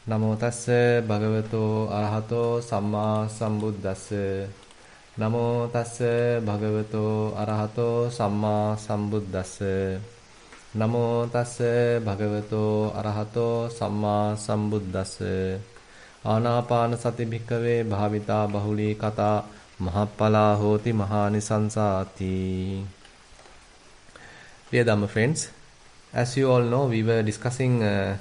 Namo tassa bhagavato arahato samma sambuddassa. Namo tassa bhagavato arahato samma sambuddassa. Namo tassa bhagavato arahato samma sambuddassa. Anapanasati bhikkhave bhavita bahuli kata mahappala hoti mahanisansati. Dear Dhamma friends, as you all know, we were discussing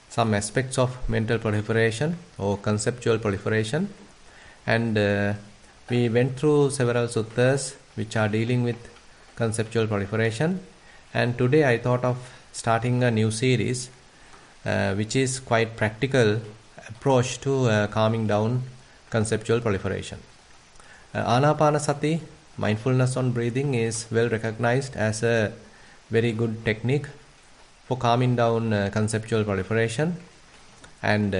some aspects of mental proliferation or conceptual proliferation, and we went through several suttas which are dealing with conceptual proliferation, and today I thought of starting a new series which is quite practical approach to calming down conceptual proliferation. Anapanasati, mindfulness on breathing, is well recognized as a very good technique for calming down conceptual proliferation, and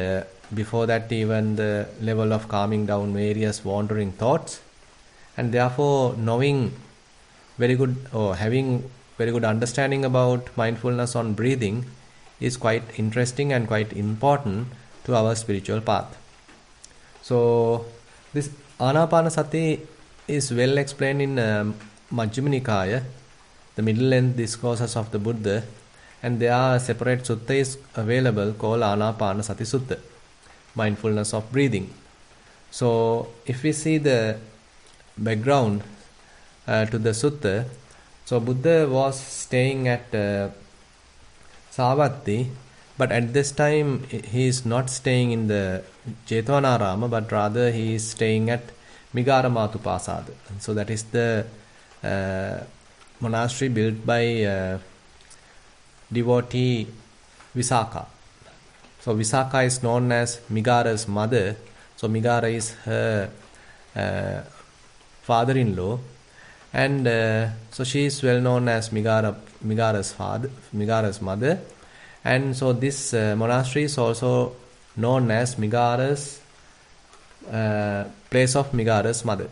before that even the level of calming down various wandering thoughts, and therefore knowing very good or having very good understanding about mindfulness on breathing is quite interesting and quite important to our spiritual path. So this Anapanasati is well explained in Majjhima Nikaya, the middle length discourses of the Buddha, and there are separate suttas available called Anapanasati Sutta, mindfulness of breathing. So if we see the background to the sutta, so Buddha was staying at Savatthi, but at this time he is not staying in the Jetvanarama, but rather he is staying at Migaramātupāsāda. So that is the monastery built by devotee Visakha. So Visakha is known as Migara's mother. So Migara is her father-in-law, and so she is well known as Migara's mother. And so this monastery is also known as Migara's place of Migara's mother.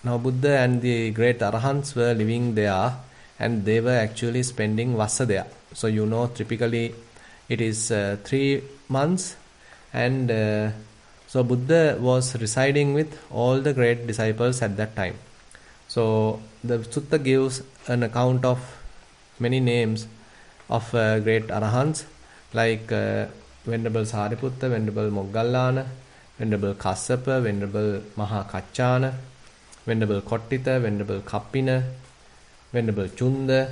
Now Buddha and the great Arahants were living there, and they were actually spending Vassa there. So you know, typically it is 3 months, and so Buddha was residing with all the great disciples at that time. So the Sutta gives an account of many names of great Arahants, like Venerable Sariputta, Venerable Moggallana, Venerable Kassapa, Venerable Mahakachana, Venerable Kottita, Venerable Kappina, Venerable Chunda,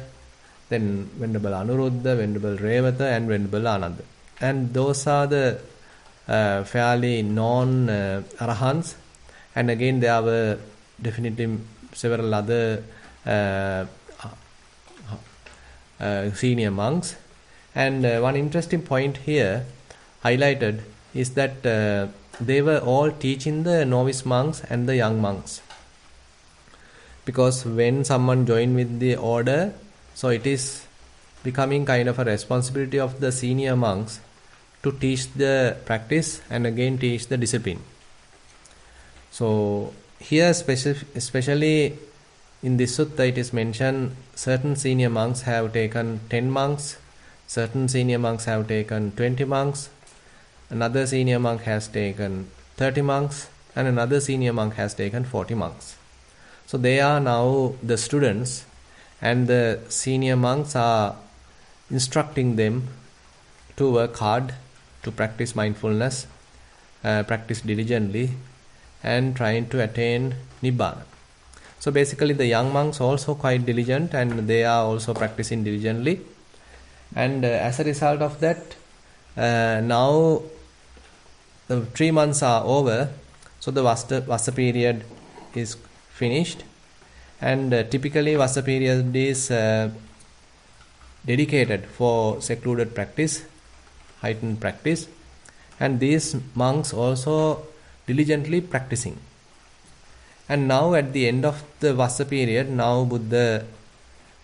then Venerable Anuruddha, Venerable Revata, and Venerable Ananda. And those are the fairly known Arahants. And again, there were definitely several other senior monks. And one interesting point here highlighted is that they were all teaching the novice monks and the young monks. Because when someone joins with the order, so it is becoming kind of a responsibility of the senior monks to teach the practice and again teach the discipline. So here especially in this sutta it is mentioned certain senior monks have taken 10 monks, certain senior monks have taken 20 monks, another senior monk has taken 30 monks, and another senior monk has taken 40 monks. So they are now the students, and the senior monks are instructing them to work hard, to practice mindfulness, practice diligently, and trying to attain Nibbana. So basically the young monks also quite diligent, and they are also practicing diligently. And as a result of that, now the 3 months are over, so the Vassa period is finished, and typically Vassa period is dedicated for secluded practice, heightened practice, and these monks also diligently practicing. And now at the end of the Vassa period, now Buddha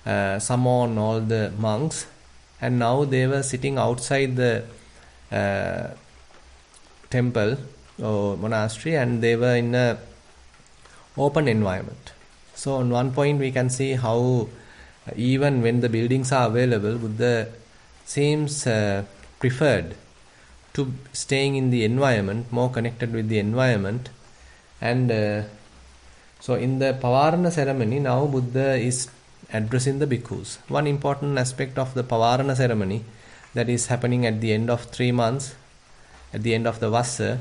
summoned all the monks, and now they were sitting outside the temple or monastery, and they were in a open environment. So on one point we can see how even when the buildings are available, Buddha seems preferred to staying in the environment, more connected with the environment. And so in the Pavarana ceremony, now Buddha is addressing the bhikkhus. One important aspect of the Pavarana ceremony that is happening at the end of 3 months, at the end of the Vassa,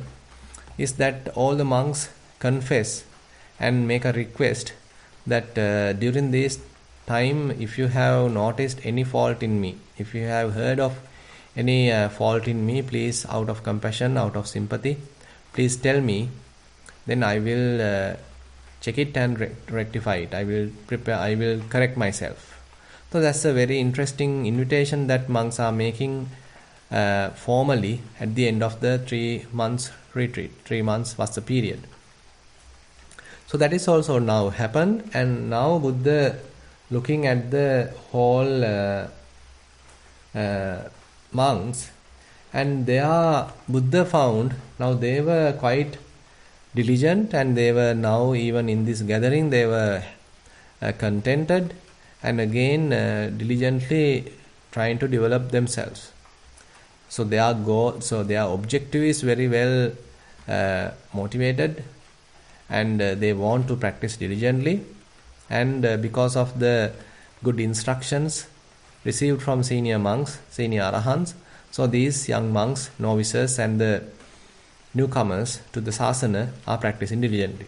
is that all the monks confess and make a request that during this time, if you have noticed any fault in me, if you have heard of any fault in me, please, out of compassion, out of sympathy, please tell me, then I will check it and rectify it. I will correct myself. So that's a very interesting invitation that monks are making formally at the end of the 3 months retreat, 3 months was the period. So that is also now happened, and now Buddha looking at the whole monks, and Buddha found now they were quite diligent, and they were now, even in this gathering, they were contented, and again diligently trying to develop themselves. So their objective is very well motivated, and they want to practice diligently, and because of the good instructions received from senior monks, senior arahants, so these young monks, novices, and the newcomers to the sasana are practicing diligently.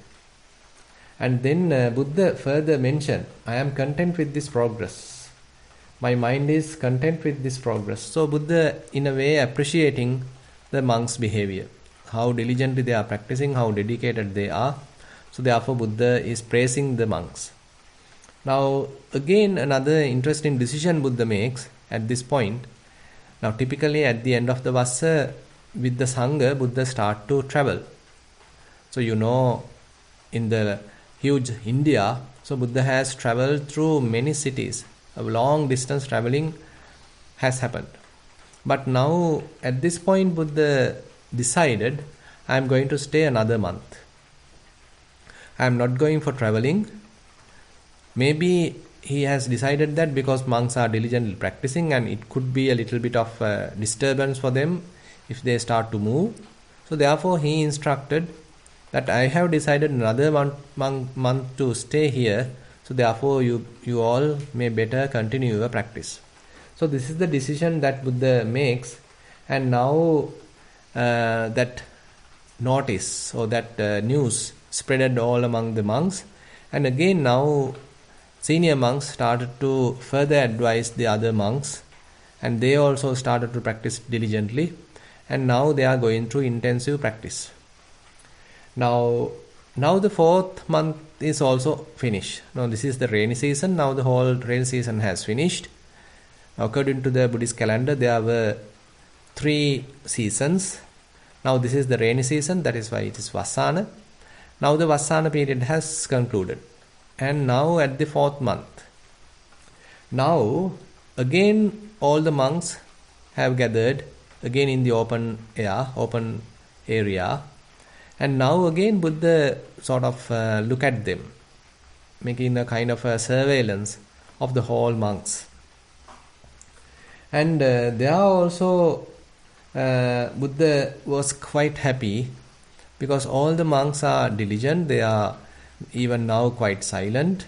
And then Buddha further mentioned, I am content with this progress. My mind is content with this progress. So Buddha, in a way, appreciating the monks' behavior, how diligently they are practicing, how dedicated they are. So therefore Buddha is praising the monks. Now again, another interesting decision Buddha makes at this point. Now typically at the end of the Vassa, with the Sangha, Buddha start to travel. So in the huge India, so Buddha has traveled through many cities. A long distance traveling has happened. But now at this point, Buddha decided, I am going to stay another month. I am not going for traveling. Maybe he has decided that because monks are diligently practicing, and it could be a little bit of disturbance for them if they start to move. So therefore he instructed that I have decided another month to stay here. So therefore you all may better continue your practice. So this is the decision that Buddha makes. And now that notice or that news spreaded all among the monks. And again now senior monks started to further advise the other monks, and they also started to practice diligently. And now they are going through intensive practice. Now the 4th month is also finished. Now this is the rainy season. Now the whole rainy season has finished. Now according to the Buddhist calendar, there were 3 seasons. Now this is the rainy season. That is why it is Vassana. Now the Vassana period has concluded. And now at the 4th month, now again all the monks have gathered again in the open area, and now again Buddha sort of look at them, making a kind of a surveillance of the whole monks. And there also Buddha was quite happy, because all the monks are diligent. They are even now quite silent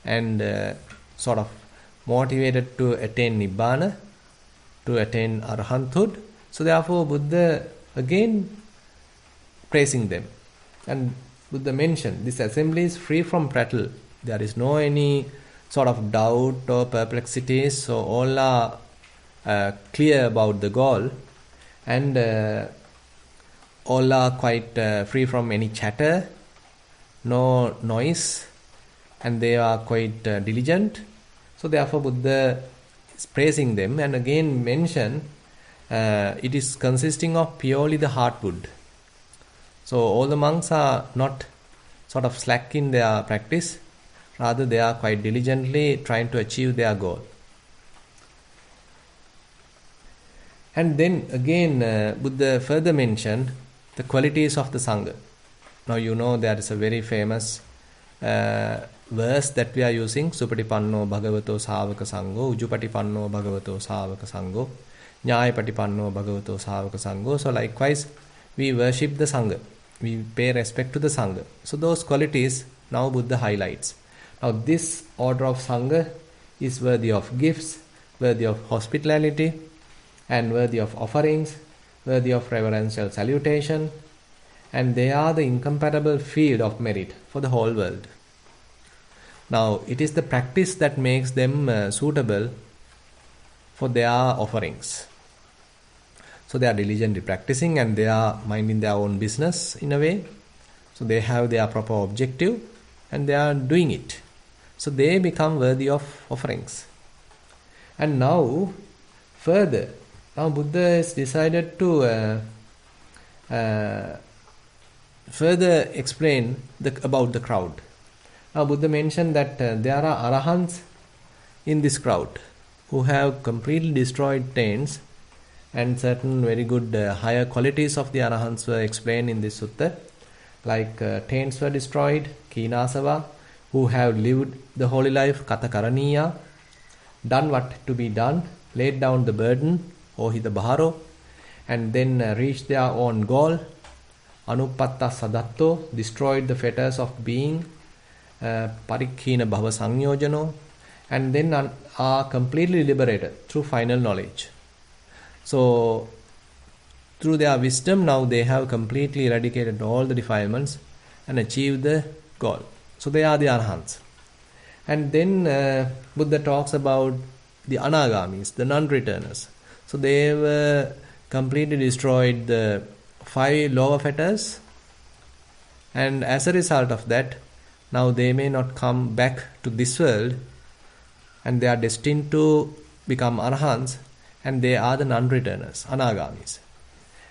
and sort of motivated to attain Nibbana, to attain Arahanthood. So therefore Buddha again praising them. And Buddha mentioned, this assembly is free from prattle. There is no any sort of doubt or perplexities. So all are clear about the goal, and all are quite free from any chatter, no noise, and they are quite diligent. So therefore Buddha is praising them, and again mention it is consisting of purely the heart wood. So all the monks are not sort of slack in their practice, rather they are quite diligently trying to achieve their goal. And then again Buddha further mentioned the qualities of the Sangha. Now there is a very famous verse that we are using, Supatipanno Bhagavato Savaka Sangho, Ujupatipanno Bhagavato Savaka Sangho, Nyaya patipanno bhagavato savaka sangho. So likewise, we worship the Sangha. We pay respect to the Sangha. So those qualities now Buddha highlights. Now this order of Sangha is worthy of gifts, worthy of hospitality, and worthy of offerings, worthy of reverential salutation, and they are the incomparable field of merit for the whole world. Now, it is the practice that makes them suitable for their offerings. So they are diligently practicing and they are minding their own business in a way. So they have their proper objective and they are doing it. So they become worthy of offerings. And now, further, now Buddha has decided to further explain about the crowd. Now Buddha mentioned that there are arahants in this crowd who have completely destroyed taints, and certain very good higher qualities of the arahants were explained in this sutta, like taints were destroyed, kinasava, who have lived the holy life, katakaraniya, done what to be done, laid down the burden, ohida baharo, and then reached their own goal, anupatta sadatto, destroyed the fetters of being, parikhina bhava sanyojano, and then are completely liberated through final knowledge. So, through their wisdom, now they have completely eradicated all the defilements and achieved the goal. So, they are the arahants. And then Buddha talks about the anagamis, the non-returners. So, they were completely destroyed the 5 lower fetters, and as a result of that, now they may not come back to this world, and they are destined to become arahants, and they are the non-returners, anagamis.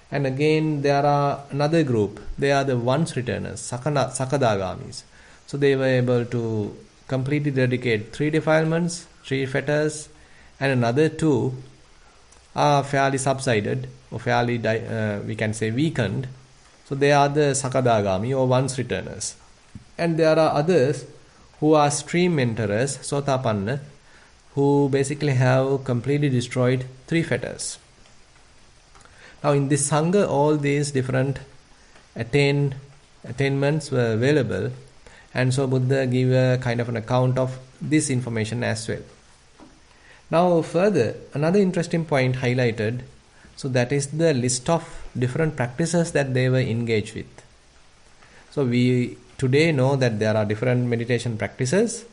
And again, there are another group, they are the once-returners, sakadagamis. So they were able to completely eradicate 3 defilements, 3 fetters, and another 2 are fairly subsided, or fairly, we can say, weakened. So they are the sakadagami, or once-returners. And there are others who are stream enterers, sotapanna, who basically have completely destroyed 3 fetters. Now in this Sangha, all these different attainments were available, and so Buddha gave a kind of an account of this information as well. Now further, another interesting point highlighted, so that is the list of different practices that they were engaged with. So we today know that there are different meditation practices,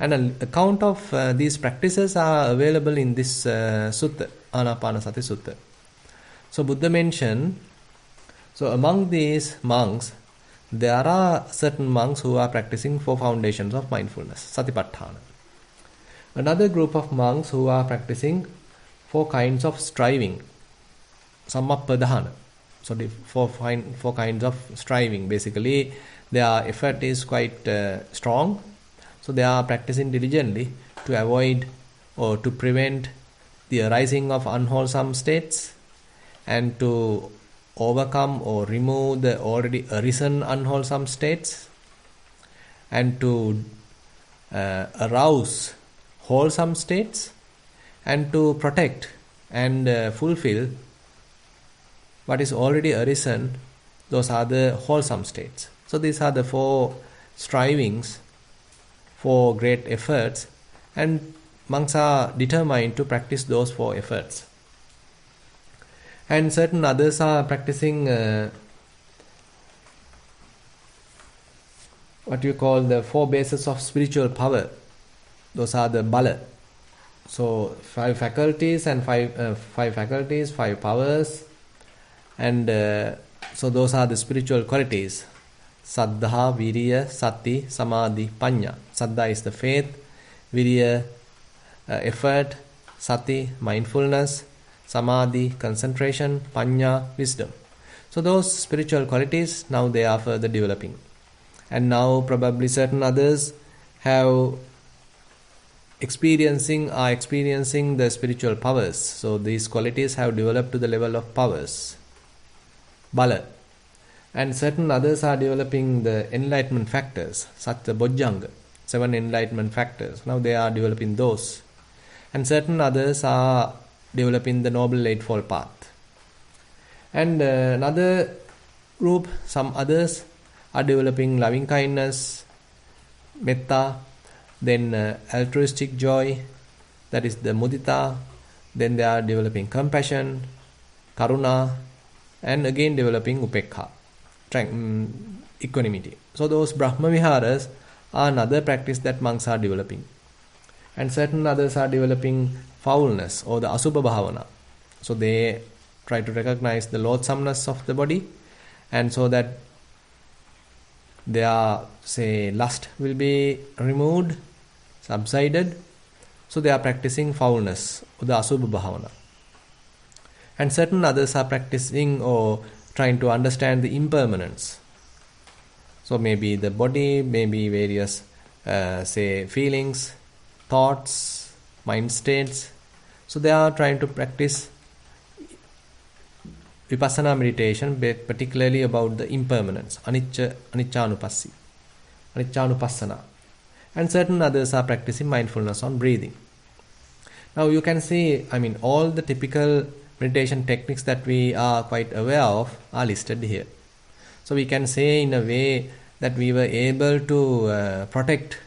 and an account of these practices are available in this Sutta, Anapanasati Sutta. So Buddha mentioned, so among these monks, there are certain monks who are practicing 4 foundations of mindfulness, satipatthana. Another group of monks who are practicing 4 kinds of striving, samappadhana. So the 4 kinds of striving, basically their effort is quite strong. So they are practicing diligently to avoid or to prevent the arising of unwholesome states, and to overcome or remove the already arisen unwholesome states, and to arouse wholesome states, and to protect and fulfill what is already arisen. Those are the wholesome states. So these are the 4 strivings, 4 great efforts, and monks are determined to practice those 4 efforts. And certain others are practicing what you call the 4 bases of spiritual power. Those are the bala. So 5 faculties and 5 faculties, 5 powers, and so those are the spiritual qualities. Saddha, Viriya, Sati, Samadhi, Panya. Saddha is the faith, Viriya, effort, Sati, mindfulness, Samadhi, concentration, Panya, wisdom. So those spiritual qualities, now they are further developing. And now probably certain others are experiencing the spiritual powers. So these qualities have developed to the level of powers, Bala. And certain others are developing the enlightenment factors, Sattva Bojjhanga, 7 enlightenment factors. Now they are developing those. And certain others are developing the Noble Eightfold Path. And another group, some others are developing loving kindness, metta, then altruistic joy, that is the mudita, then they are developing compassion, karuna, and again developing upekha, equanimity. So those Brahma Viharas are another practice that monks are developing. And certain others are developing foulness or the asubha bhavana. So they try to recognize the loathsomeness of the body, and so that their, say, lust will be removed, subsided. So they are practicing foulness, the asubha bhavana. And certain others are practicing or trying to understand the impermanence. So maybe the body, maybe various, say, feelings, thoughts, mind states. So they are trying to practice vipassana meditation, particularly about the impermanence, aniccanupassana. And certain others are practicing mindfulness on breathing. Now you can see, all the typical meditation techniques that we are quite aware of are listed here. So we can say in a way that we were able to protect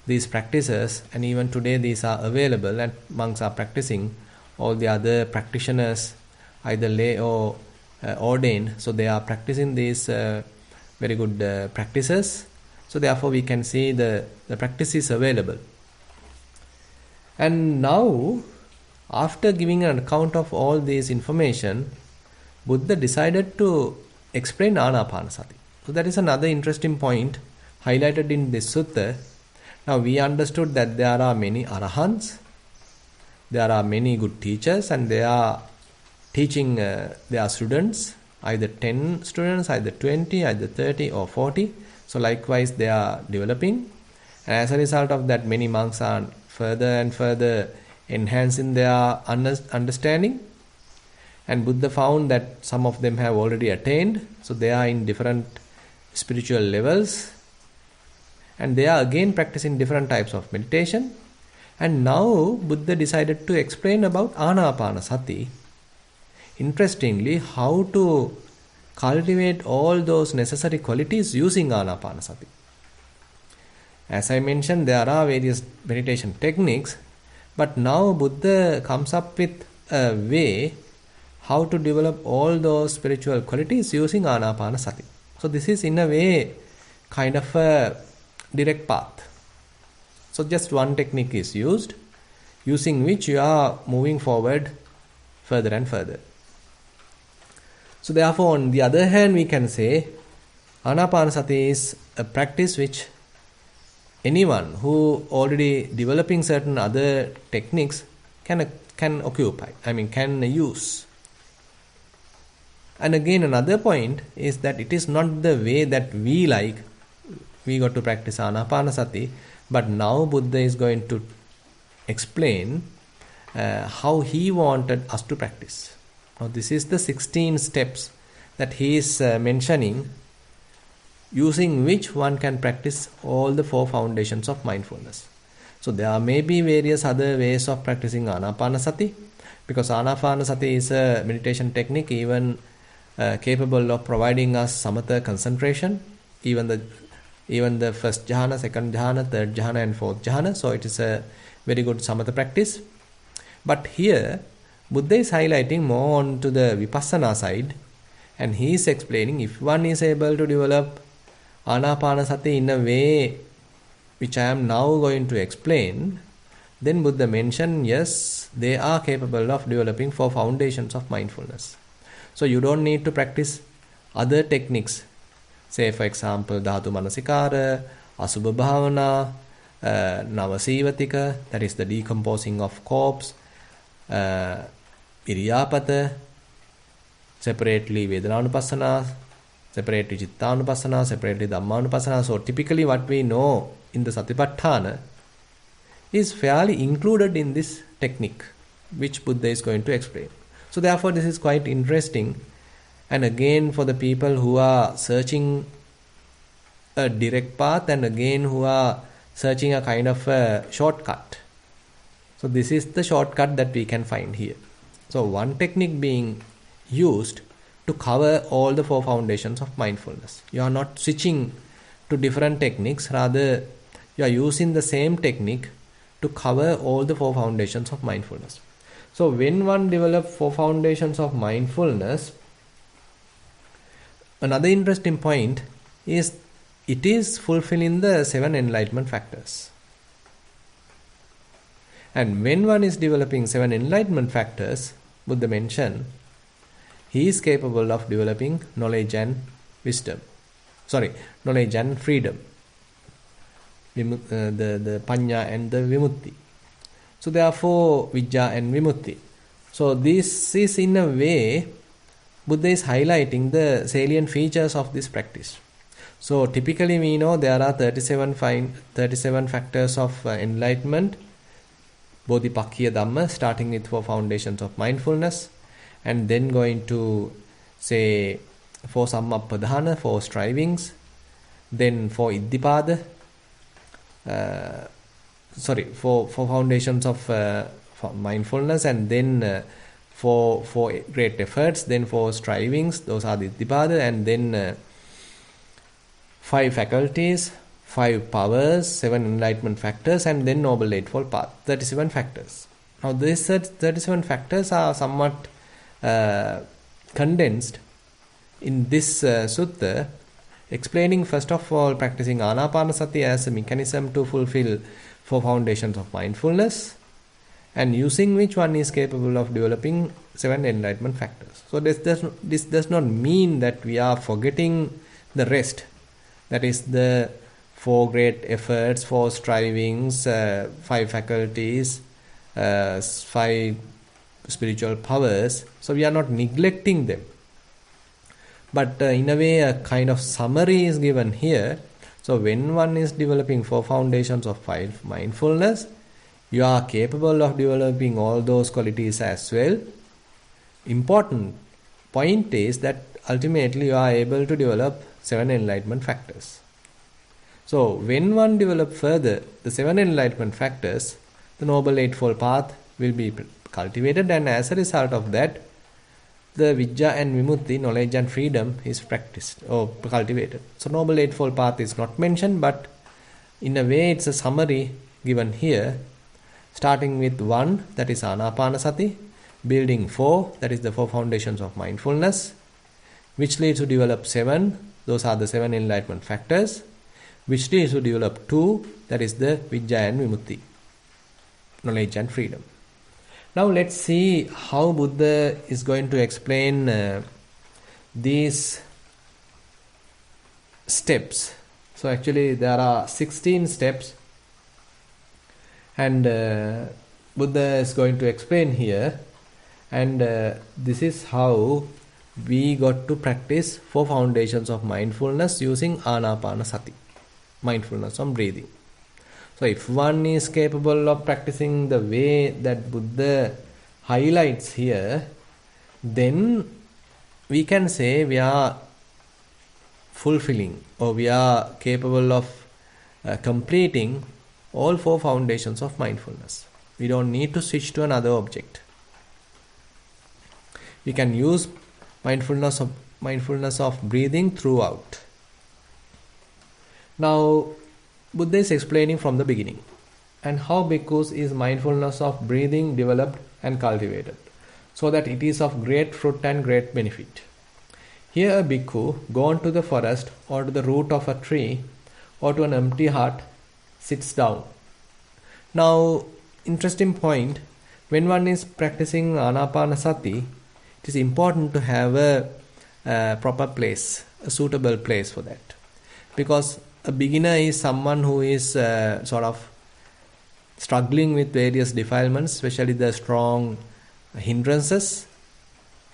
these practices, and even today these are available and monks are practicing. All the other practitioners, either lay or ordained, so they are practicing these very good practices. So therefore we can see the practice is available. And now, after giving an account of all this information, Buddha decided to explain Anapanasati. So that is another interesting point highlighted in this sutta. Now we understood that there are many arahants, there are many good teachers, and they are teaching their students, either 10 students, either 20, either 30 or 40. So likewise they are developing. And as a result of that, many monks are further and further enhancing their understanding. And Buddha found that some of them have already attained. So they are in different spiritual levels. And they are again practicing different types of meditation. And now Buddha decided to explain about Anapanasati. Interestingly, how to cultivate all those necessary qualities using Anapanasati. As I mentioned, there are various meditation techniques, but now Buddha comes up with a way how to develop all those spiritual qualities using Anapanasati. So this is in a way kind of a direct path. So just one technique is used, using which you are moving forward further and further. So therefore, on the other hand, we can say Anapanasati is a practice which anyone who already developing certain other techniques can occupy, can use. And again, another point is that it is not the way that we like. We got to practice Anapanasati, but now Buddha is going to explain how he wanted us to practice. Now this is the 16 steps that he is mentioning, using which one can practice all the 4 foundations of mindfulness. So there may be various other ways of practicing Anapanasati, because Anapanasati is a meditation technique even capable of providing us samatha concentration, even the first jhana, second jhana, third jhana and fourth jhana. So it is a very good samatha practice. But here Buddha is highlighting more onto the vipassana side, and he is explaining if one is able to develop Anapanasati in a way which I am now going to explain, then Buddha mentioned, yes, they are capable of developing 4 foundations of mindfulness. So you don't need to practice other techniques. Say for example, Dhatu Manasikara, Asubha Bhavana, Navasivatika, that is the decomposing of corpse, Iriyapata, separately Vedananupassana, separately Chittanupassana, separately Dhammanupassana. So typically what we know in the Satipatthana is fairly included in this technique, which Buddha is going to explain. So therefore this is quite interesting. And again, for the people who are searching a direct path, and again who are searching a kind of a shortcut. So this is the shortcut that we can find here. So one technique being used to cover all the four foundations of mindfulness. You are not switching to different techniques, rather you are using the same technique to cover all the four foundations of mindfulness. So when one develops four foundations of mindfulness, another interesting point is it is fulfilling the 7 enlightenment factors. And when one is developing 7 enlightenment factors, Buddha mentioned, he is capable of developing knowledge and wisdom. Knowledge and freedom. The panya and the vimutti. So therefore, vijja and vimutti. So this is in a way, Buddha is highlighting the salient features of this practice. So typically we know there are 37 factors of enlightenment, Bodhipakkhya Dhamma, starting with 4 foundations of mindfulness, and then going to say 4 Sammapadhana, 4 strivings, then 4 Iddhipada, 4 foundations of mindfulness, and then 4 great efforts, then 4 strivings, those are the Iddhipada, and then 5 faculties, 5 powers, 7 enlightenment factors, and then Noble Eightfold Path, 37 factors. Now these 37 factors are somewhat condensed in this sutta, explaining first of all practicing Anapanasati as a mechanism to fulfill 4 foundations of mindfulness, and using which one is capable of developing 7 enlightenment factors. So this does not mean that we are forgetting the rest, that is the 4 great efforts, 4 strivings, 5 faculties, 5 spiritual powers. So we are not neglecting them. But in a way, a kind of summary is given here. So when one is developing 4 foundations of mindfulness, you are capable of developing all those qualities as well. Important point is that ultimately you are able to develop 7 enlightenment factors. So when one develops further the 7 enlightenment factors, the Noble Eightfold Path will be cultivated, and as a result of that, the Vijja and Vimutti, knowledge and freedom, is practiced or cultivated. So Noble Eightfold Path is not mentioned, but in a way it's a summary given here, starting with 1, that is Anapanasati, building 4, that is the 4 foundations of mindfulness, which leads to develop 7, those are the 7 enlightenment factors, which leads to develop 2, that is the Vijja and Vimutti, knowledge and freedom. Now let's see how Buddha is going to explain these steps. So actually there are 16 steps, and Buddha is going to explain here, and this is how we got to practice 4 foundations of mindfulness using Anapanasati, mindfulness on breathing. So if one is capable of practicing the way that Buddha highlights here, then we can say we are fulfilling, or we are capable of completing all 4 foundations of mindfulness. We don't need to switch to another object. We can use mindfulness of breathing throughout. Now Buddha is explaining from the beginning, and how bhikkhus is mindfulness of breathing developed and cultivated, so that it is of great fruit and great benefit. Here a bhikkhu gone to the forest or to the root of a tree or to an empty hut sits down. Now, interesting point, when one is practicing Anapanasati, it is important to have a proper place, a suitable place for that, because a beginner is someone who is sort of struggling with various defilements, especially the strong hindrances.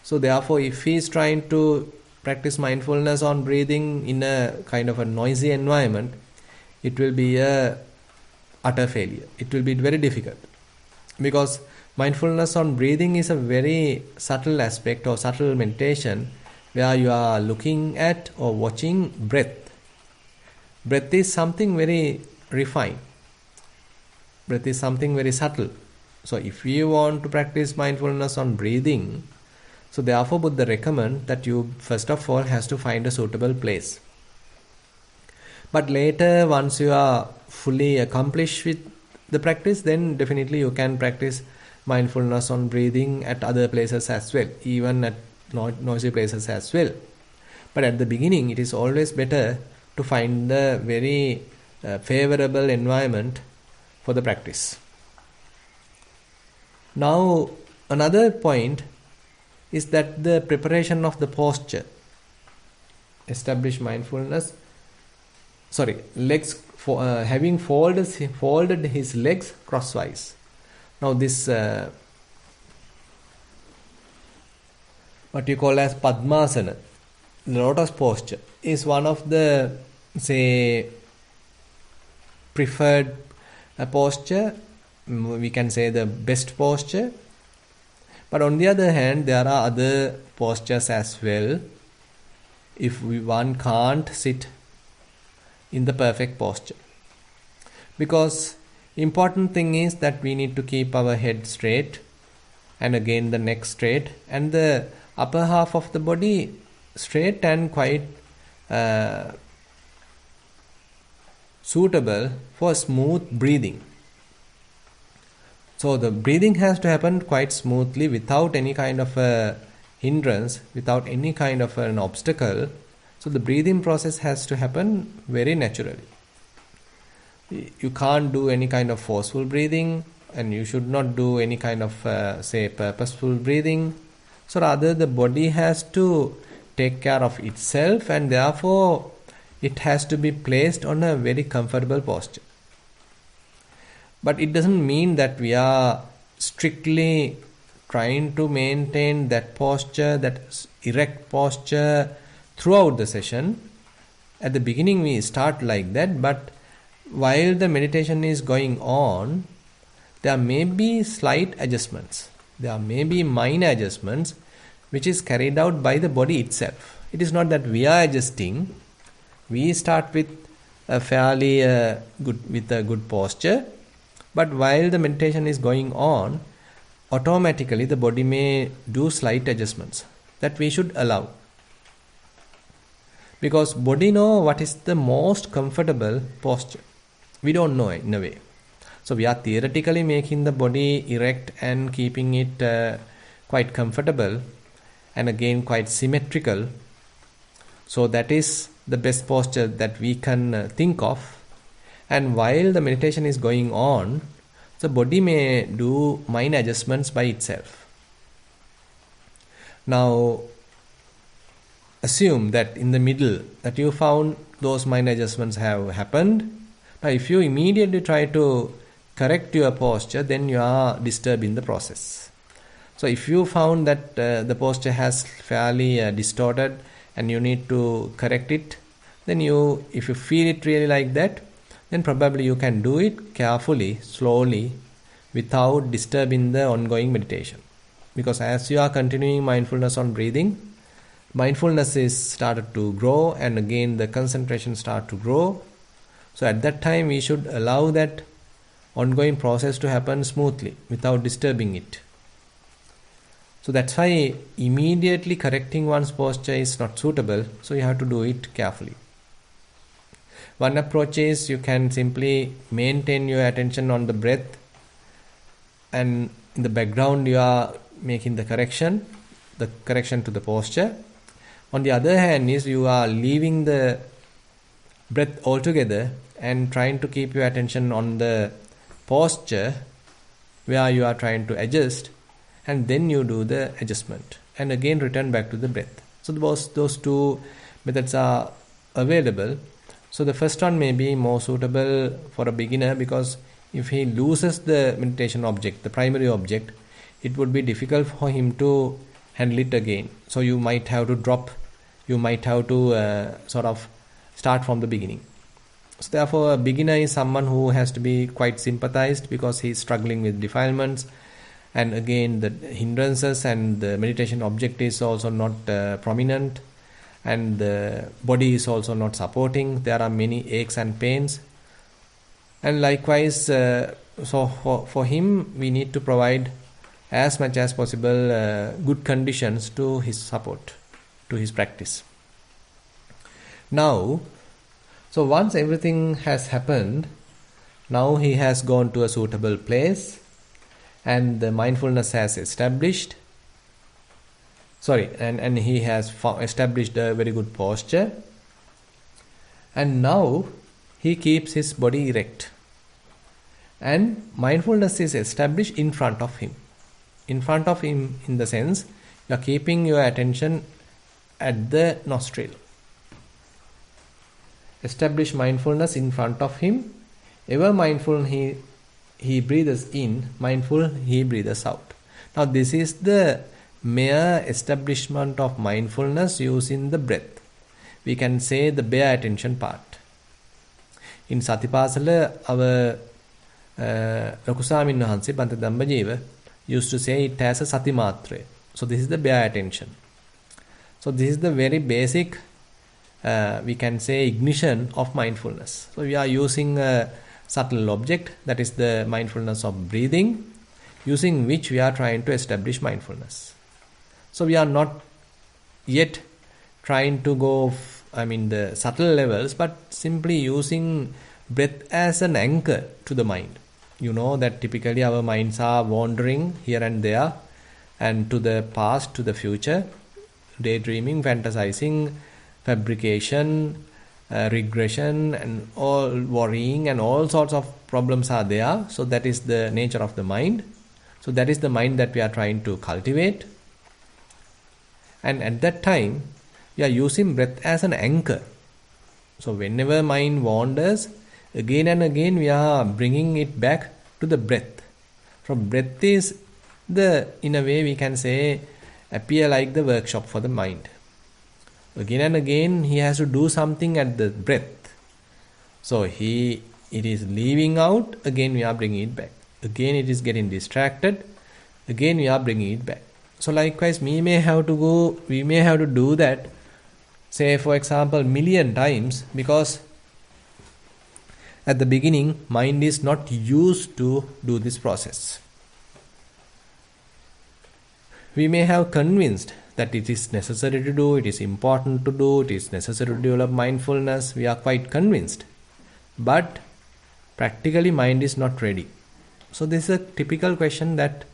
So therefore, if he is trying to practice mindfulness on breathing in a kind of a noisy environment, it will be a utter failure. It will be very difficult, because mindfulness on breathing is a very subtle aspect or subtle meditation where you are looking at or watching breath. Breath is something very refined. Breath is something very subtle. So if you want to practice mindfulness on breathing, so therefore Buddha recommend that you first of all has to find a suitable place. But later, once you are fully accomplished with the practice, then definitely you can practice mindfulness on breathing at other places as well, even at noisy places as well. But at the beginning, it is always better to find the very favorable environment for the practice. Now, another point is that the preparation of the posture. Establish mindfulness. Legs having folded his legs crosswise. Now this what you call as Padmasana, the lotus posture, is one of the, say, preferred posture. We can say the best posture. But on the other hand, there are other postures as well. If one can't sit in the perfect posture, because important thing is that we need to keep our head straight, and again the neck straight, and the upper half of the body straight and quite suitable for smooth breathing. So the breathing has to happen quite smoothly, without any kind of a hindrance, without any kind of an obstacle. So the breathing process has to happen very naturally. You can't do any kind of forceful breathing, and you should not do any kind of, say, purposeful breathing. So rather the body has to take care of itself, and therefore it has to be placed on a very comfortable posture. But it doesn't mean that we are strictly trying to maintain that posture, that erect posture, throughout the session. At the beginning we start like that, but while the meditation is going on, there may be slight adjustments. There may be minor adjustments which is carried out by the body itself. It is not that we are adjusting. We start with a fairly good posture, but while the meditation is going on, automatically the body may do slight adjustments that we should allow. Because body know what is the most comfortable posture. We don't know it in a way. So we are theoretically making the body erect and keeping it quite comfortable, and again quite symmetrical. So that is the best posture that we can think of. And while the meditation is going on, the body may do minor adjustments by itself. Now, assume that in the middle that you found those minor adjustments have happened. Now if you immediately try to correct your posture, then you are disturbing the process. So if you found that the posture has fairly distorted and you need to correct it, then if you feel it really like that, then probably you can do it carefully, slowly, without disturbing the ongoing meditation. Because as you are continuing mindfulness on breathing, mindfulness is started to grow, and again the concentration start to grow. So at that time we should allow that ongoing process to happen smoothly without disturbing it. So that's why immediately correcting one's posture is not suitable. So you have to do it carefully. One approach is you can simply maintain your attention on the breath, and in the background you are making the correction to the posture. On the other hand is you are leaving the breath altogether and trying to keep your attention on the posture where you are trying to adjust, and then you do the adjustment and again return back to the breath. So those two methods are available. So the first one may be more suitable for a beginner, because if he loses the meditation object, the primary object, it would be difficult for him to handle it again. So you might have to drop, you might have to sort of start from the beginning. So therefore a beginner is someone who has to be quite sympathized, because he is struggling with defilements, and again the hindrances, and the meditation object is also not prominent, and the body is also not supporting. There are many aches and pains, and likewise So for him, we need to provide as much as possible good conditions to his support, to his practice. Now, so once everything has happened, now he has gone to a suitable place and the mindfulness has established. And he has established a very good posture. And now he keeps his body erect. And mindfulness is established in front of him. In front of him, in the sense, you are keeping your attention at the nostril. Establish mindfulness in front of him. Ever mindful he breathes in, mindful he breathes out. Now this is the mere establishment of mindfulness using the breath. We can say the bare attention part. In Satipasala, our Rakusamin Wahanse, Bhante Dhammajiva, used to say it as a satimatre. So this is the bare attention. So this is the very basic, we can say, ignition of mindfulness. So we are using a subtle object, that is the mindfulness of breathing, using which we are trying to establish mindfulness. So we are not yet trying to go, the subtle levels, but simply using breath as an anchor to the mind. You know that typically our minds are wandering here and there, and to the past, to the future, daydreaming, fantasizing, fabrication, regression, and all worrying, and all sorts of problems are there. So that is the nature of the mind. So that is the mind that we are trying to cultivate. And at that time, we are using breath as an anchor. So whenever mind wanders, again and again we are bringing it back to the breath. From breath is the, in a way we can say, appear like the workshop for the mind. Again and again he has to do something at the breath. So it is leaving out, again we are bringing it back. Again it is getting distracted, again we are bringing it back. So likewise we may have to do that, say for example, million times, because at the beginning mind is not used to do this process. We may have convinced that it is necessary to do, it is important to do, it is necessary to develop mindfulness. We are quite convinced. But practically mind is not ready. So this is a typical question that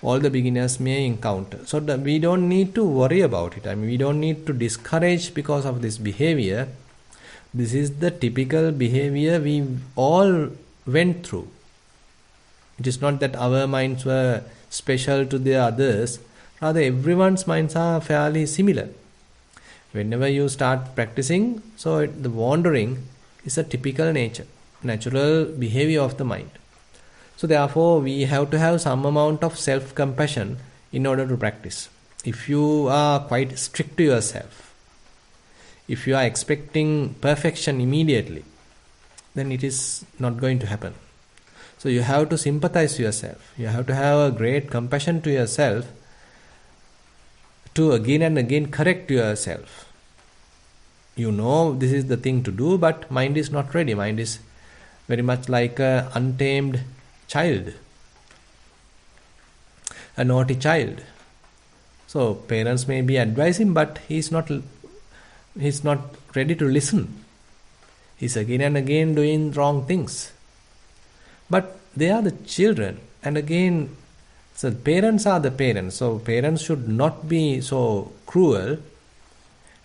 all the beginners may encounter. So we don't need to worry about it. We don't need to discourage because of this behavior. This is the typical behavior we all went through. It is not that our minds were special to the others. Rather, everyone's minds are fairly similar. Whenever you start practicing, so the wandering is a typical natural behavior of the mind. So therefore, we have to have some amount of self-compassion in order to practice. If you are quite strict to yourself, if you are expecting perfection immediately, then it is not going to happen. So you have to sympathize to yourself. You have to have a great compassion to yourself to again and again correct yourself. You know this is the thing to do, but mind is not ready. Mind is very much like an untamed child, a naughty child. So parents may be advising, but he's not ready to listen. He's again and again doing wrong things. But they are the children, and again, so parents are the parents. So parents should not be so cruel,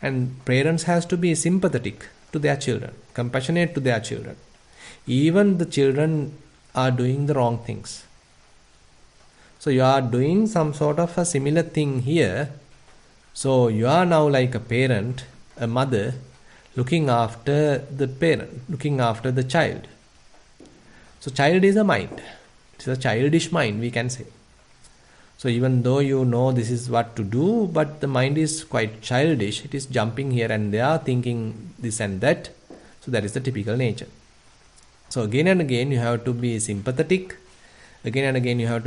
and parents has to be sympathetic to their children, compassionate to their children. Even the children are doing the wrong things. So you are doing some sort of a similar thing here. So you are now like a parent, a mother, looking after the parent, looking after the child. So child is a mind. It is a childish mind, we can say. So even though you know this is what to do, but the mind is quite childish. It is jumping here and there, thinking this and that. So that is the typical nature. So again and again you have to be sympathetic. Again and again you have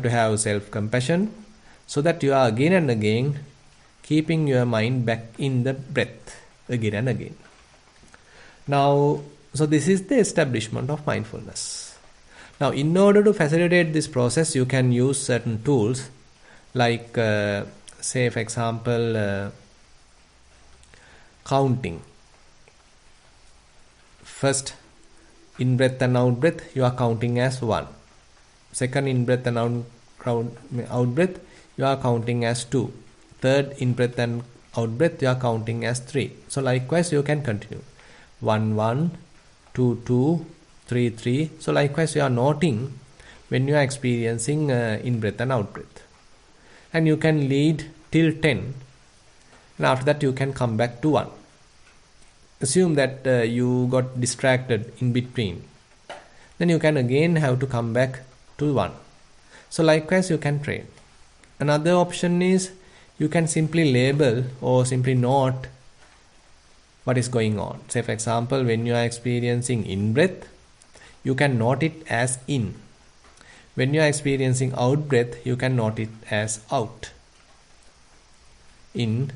to have self-compassion, so that you are again and again keeping your mind back in the breath again and again. Now, so this is the establishment of mindfulness. Now, in order to facilitate this process, you can use certain tools like, say, for example, counting. First in-breath and out-breath, you are counting as 1. Second in-breath and out-breath, you are counting as 2. Third in-breath and out-breath, you are counting as 3. So likewise, you can continue. 1, 1, 2, 2, 3, 3. So likewise, you are noting when you are experiencing in-breath and out-breath. And you can lead till 10. And after that, you can come back to 1. Assume that you got distracted in between. Then you can again have to come back to 1. So likewise, you can train. Another option is you can simply label or simply note what is going on. Say, for example, when you are experiencing in-breath, you can note it as in. When you are experiencing out-breath, you can note it as out. In,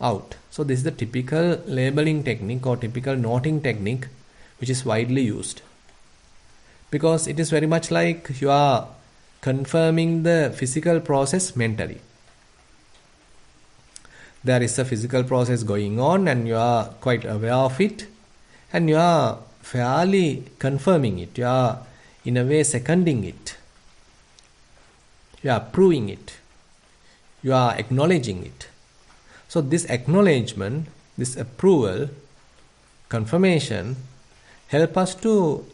out. So this is the typical labeling technique or typical noting technique which is widely used. Because it is very much like you are confirming the physical process mentally. There is a physical process going on and you are quite aware of it and you are fairly confirming it. You are in a way seconding it. You are proving it. You are acknowledging it. So this acknowledgement, this approval, confirmation help us to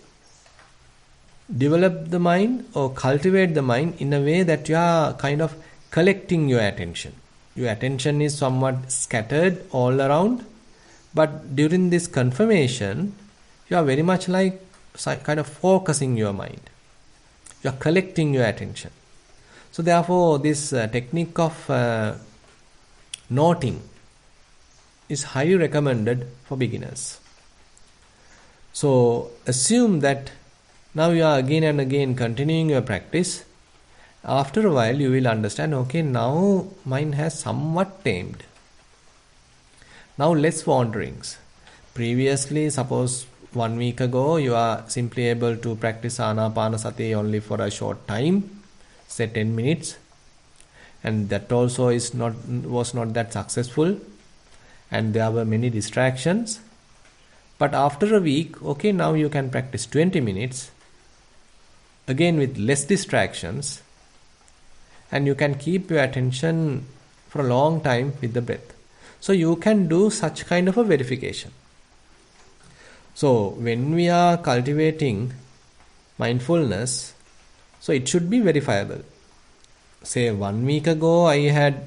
develop the mind or cultivate the mind in a way that you are kind of collecting your attention. Your attention is somewhat scattered all around, but during this confirmation, you are very much like kind of focusing your mind. You are collecting your attention. So therefore, this technique of noting is highly recommended for beginners. So assume that now you are again and again continuing your practice. After a while you will understand, okay, now mind has somewhat tamed. Now less wanderings. Previously, suppose 1 week ago, you are simply able to practice Anapanasati only for a short time, say 10 minutes. And that also was not that successful. And there were many distractions. But after a week, okay, now you can practice 20 minutes. Again with less distractions. And you can keep your attention for a long time with the breath. So you can do such kind of a verification. So when we are cultivating mindfulness, so it should be verifiable. Say 1 week ago I had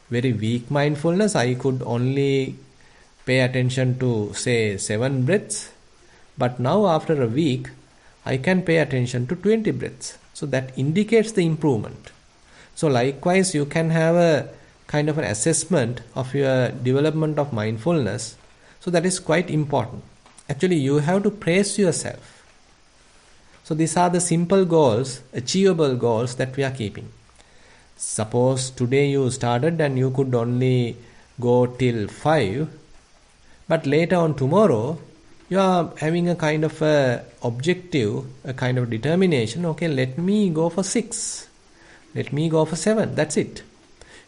very weak mindfulness. I could only pay attention to say 7 breaths. But now after a week, I can pay attention to 20 breaths. So that indicates the improvement. So likewise, you can have a kind of an assessment of your development of mindfulness. So that is quite important. Actually, you have to praise yourself. So these are the simple goals, achievable goals that we are keeping. Suppose today you started and you could only go till 5. But later on tomorrow, you are having a kind of a objective, a kind of determination. Okay, let me go for 6. Let me go for 7. That's it.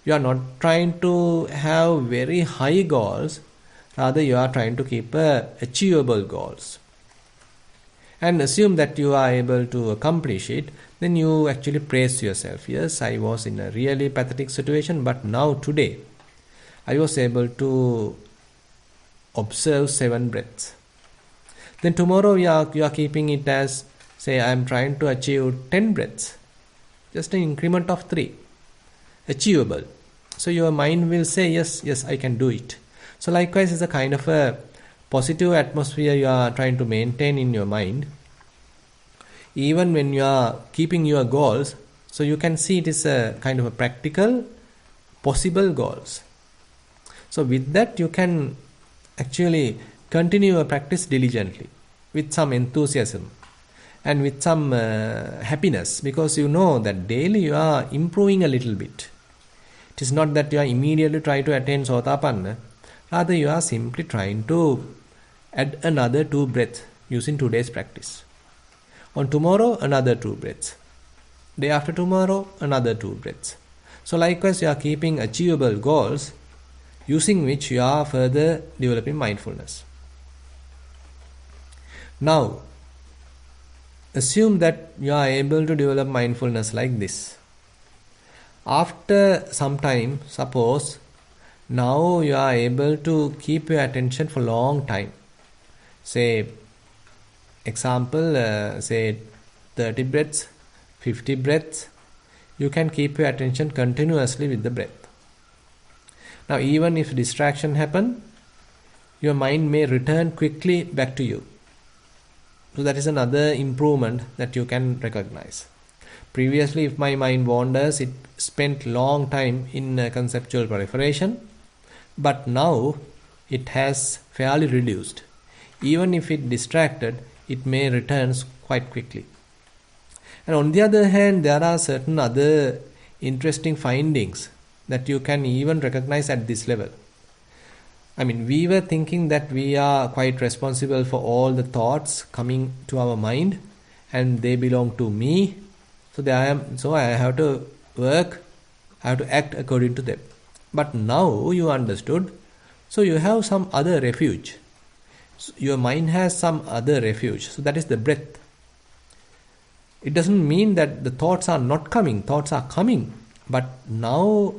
You are not trying to have very high goals. Rather, you are trying to keep achievable goals. And assume that you are able to accomplish it. Then you actually praise yourself. Yes, I was in a really pathetic situation. But now today, I was able to observe 7 breaths. Then tomorrow you are keeping it as, say, I am trying to achieve 10 breaths. Just an increment of 3. Achievable. So your mind will say, yes, I can do it. So likewise, it's a kind of a positive atmosphere you are trying to maintain in your mind. Even when you are keeping your goals, so you can see it is a kind of a practical, possible goals. So with that, you can actually continue your practice diligently with some enthusiasm and with some happiness, because you know that daily you are improving a little bit. It is not that you are immediately trying to attain Sotapanna. Rather, you are simply trying to add another 2 breaths using today's practice. On tomorrow, another 2 breaths. Day after tomorrow, another 2 breaths. So likewise, you are keeping achievable goals using which you are further developing mindfulness. Now, assume that you are able to develop mindfulness like this. After some time, suppose now you are able to keep your attention for a long time. Say, example, say 30 breaths, 50 breaths. You can keep your attention continuously with the breath. Now, even if distraction happen, your mind may return quickly back to you. So that is another improvement that you can recognize. Previously, if my mind wanders, it spent long time in conceptual proliferation, but now it has fairly reduced. Even if it distracted, it may return quite quickly. And on the other hand, there are certain other interesting findings that you can even recognize at this level. I mean, we were thinking that we are quite responsible for all the thoughts coming to our mind and they belong to me. So I have to work, I have to act according to them. But now you understood, so you have some other refuge. So your mind has some other refuge. So that is the breath. It doesn't mean that the thoughts are not coming. Thoughts are coming. But now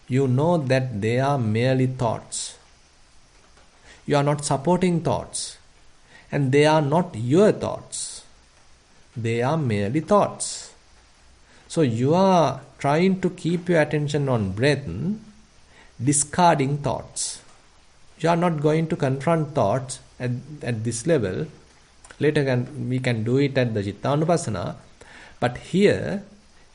you know that they are merely thoughts. You are not supporting thoughts. And they are not your thoughts. They are merely thoughts. So you are trying to keep your attention on breath, discarding thoughts. You are not going to confront thoughts at this level. Later we can do it at the Anapanasati. But here,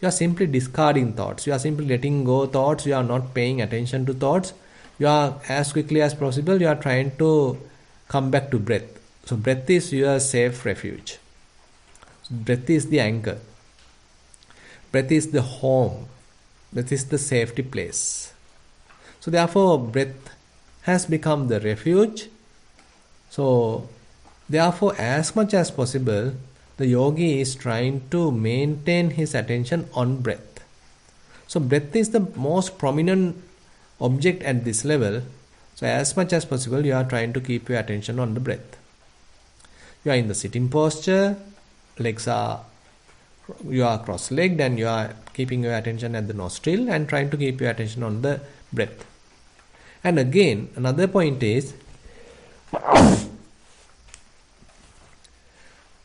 you are simply discarding thoughts. You are simply letting go thoughts. You are not paying attention to thoughts. You are, as quickly as possible, you are trying to come back to breath. So breath is your safe refuge. Breath is the anchor. Breath is the home. Breath is the safety place. So therefore, breath has become the refuge. So therefore, as much as possible, the yogi is trying to maintain his attention on breath. So breath is the most prominent object at this level. So as much as possible, you are trying to keep your attention on the breath. You are in the sitting posture, you are cross-legged and you are keeping your attention at the nostril and trying to keep your attention on the breath. And again, another point is,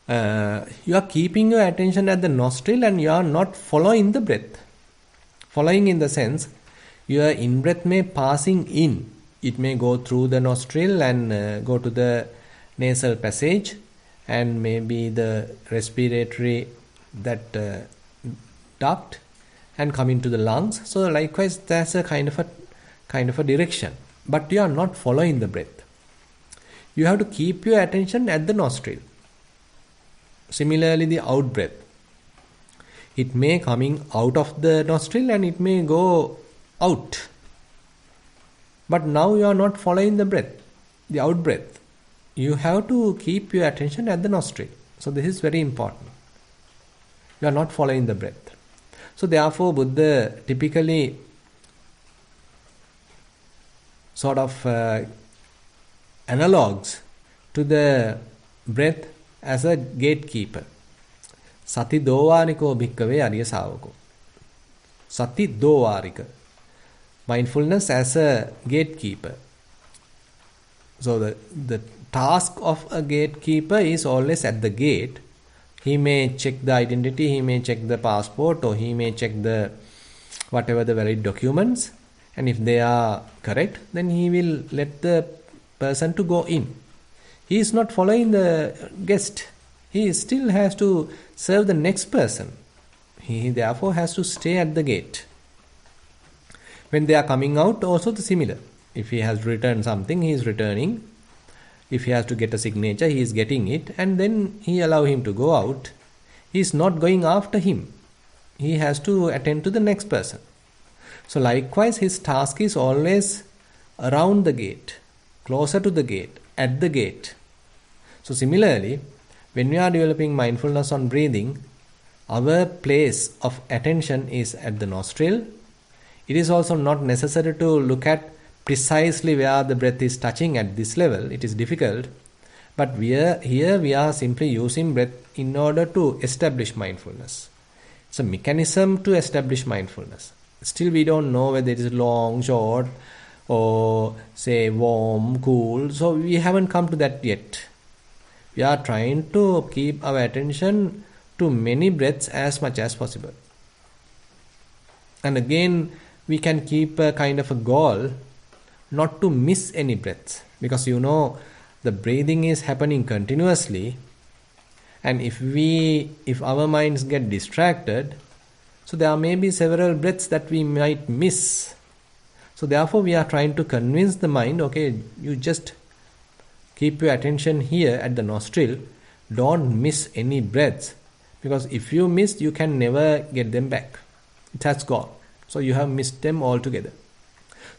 you are keeping your attention at the nostril and you are not following the breath. Following in the sense, your in-breath may passing in. It may go through the nostril and go to the nasal passage and maybe the respiratory duct and come into the lungs. So likewise, that's a kind of a direction. But you are not following the breath. You have to keep your attention at the nostril. Similarly, the out breath. It may coming out of the nostril and it may go out. But now you are not following the breath, the out breath. You have to keep your attention at the nostril. So this is very important. You are not following the breath. So therefore, Buddha typically sort of analogues to the breath as a gatekeeper. Sati dovariko bhikkave ariya savako. Sati dovarika. Mindfulness as a gatekeeper. So the task of a gatekeeper is always at the gate. He may check the identity, he may check the passport, or he may check the whatever the valid documents. And if they are correct, then he will let the person to go in. He is not following the guest. He still has to serve the next person. He therefore has to stay at the gate. When they are coming out, also the similar. If he has returned something, he is returning. If he has to get a signature, he is getting it. And then he allow him to go out. He is not going after him. He has to attend to the next person. So likewise, his task is always around the gate, closer to the gate, at the gate. So similarly, When we are developing mindfulness on breathing, our place of attention is at the nostril. It is also not necessary to look at precisely where the breath is touching at this level. It is difficult. But here we are simply using breath in order to establish mindfulness. It's a mechanism to establish mindfulness. Still we don't know whether it is long, short, or say warm, cool. So we haven't come to that yet. We are trying to keep our attention to many breaths as much as possible. And again, we can keep a kind of a goal not to miss any breaths. Because the breathing is happening continuously. And if our minds get distracted, so there may be several breaths that we might miss. So therefore we are trying to convince the mind, okay, you just keep your attention here at the nostril. Don't miss any breaths. Because if you miss, you can never get them back. It has gone. So you have missed them altogether.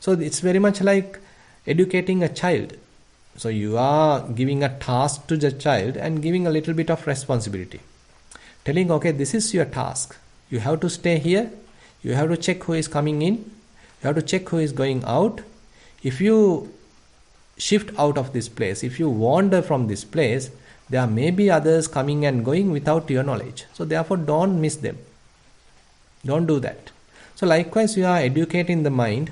So it's very much like educating a child. So you are giving a task to the child and giving a little bit of responsibility. Telling, okay, this is your task. You have to stay here. You have to check who is coming in. You have to check who is going out. If you shift out of this place, if you wander from this place, there may be others coming and going without your knowledge. So therefore don't miss them. Don't do that. So likewise you are educating the mind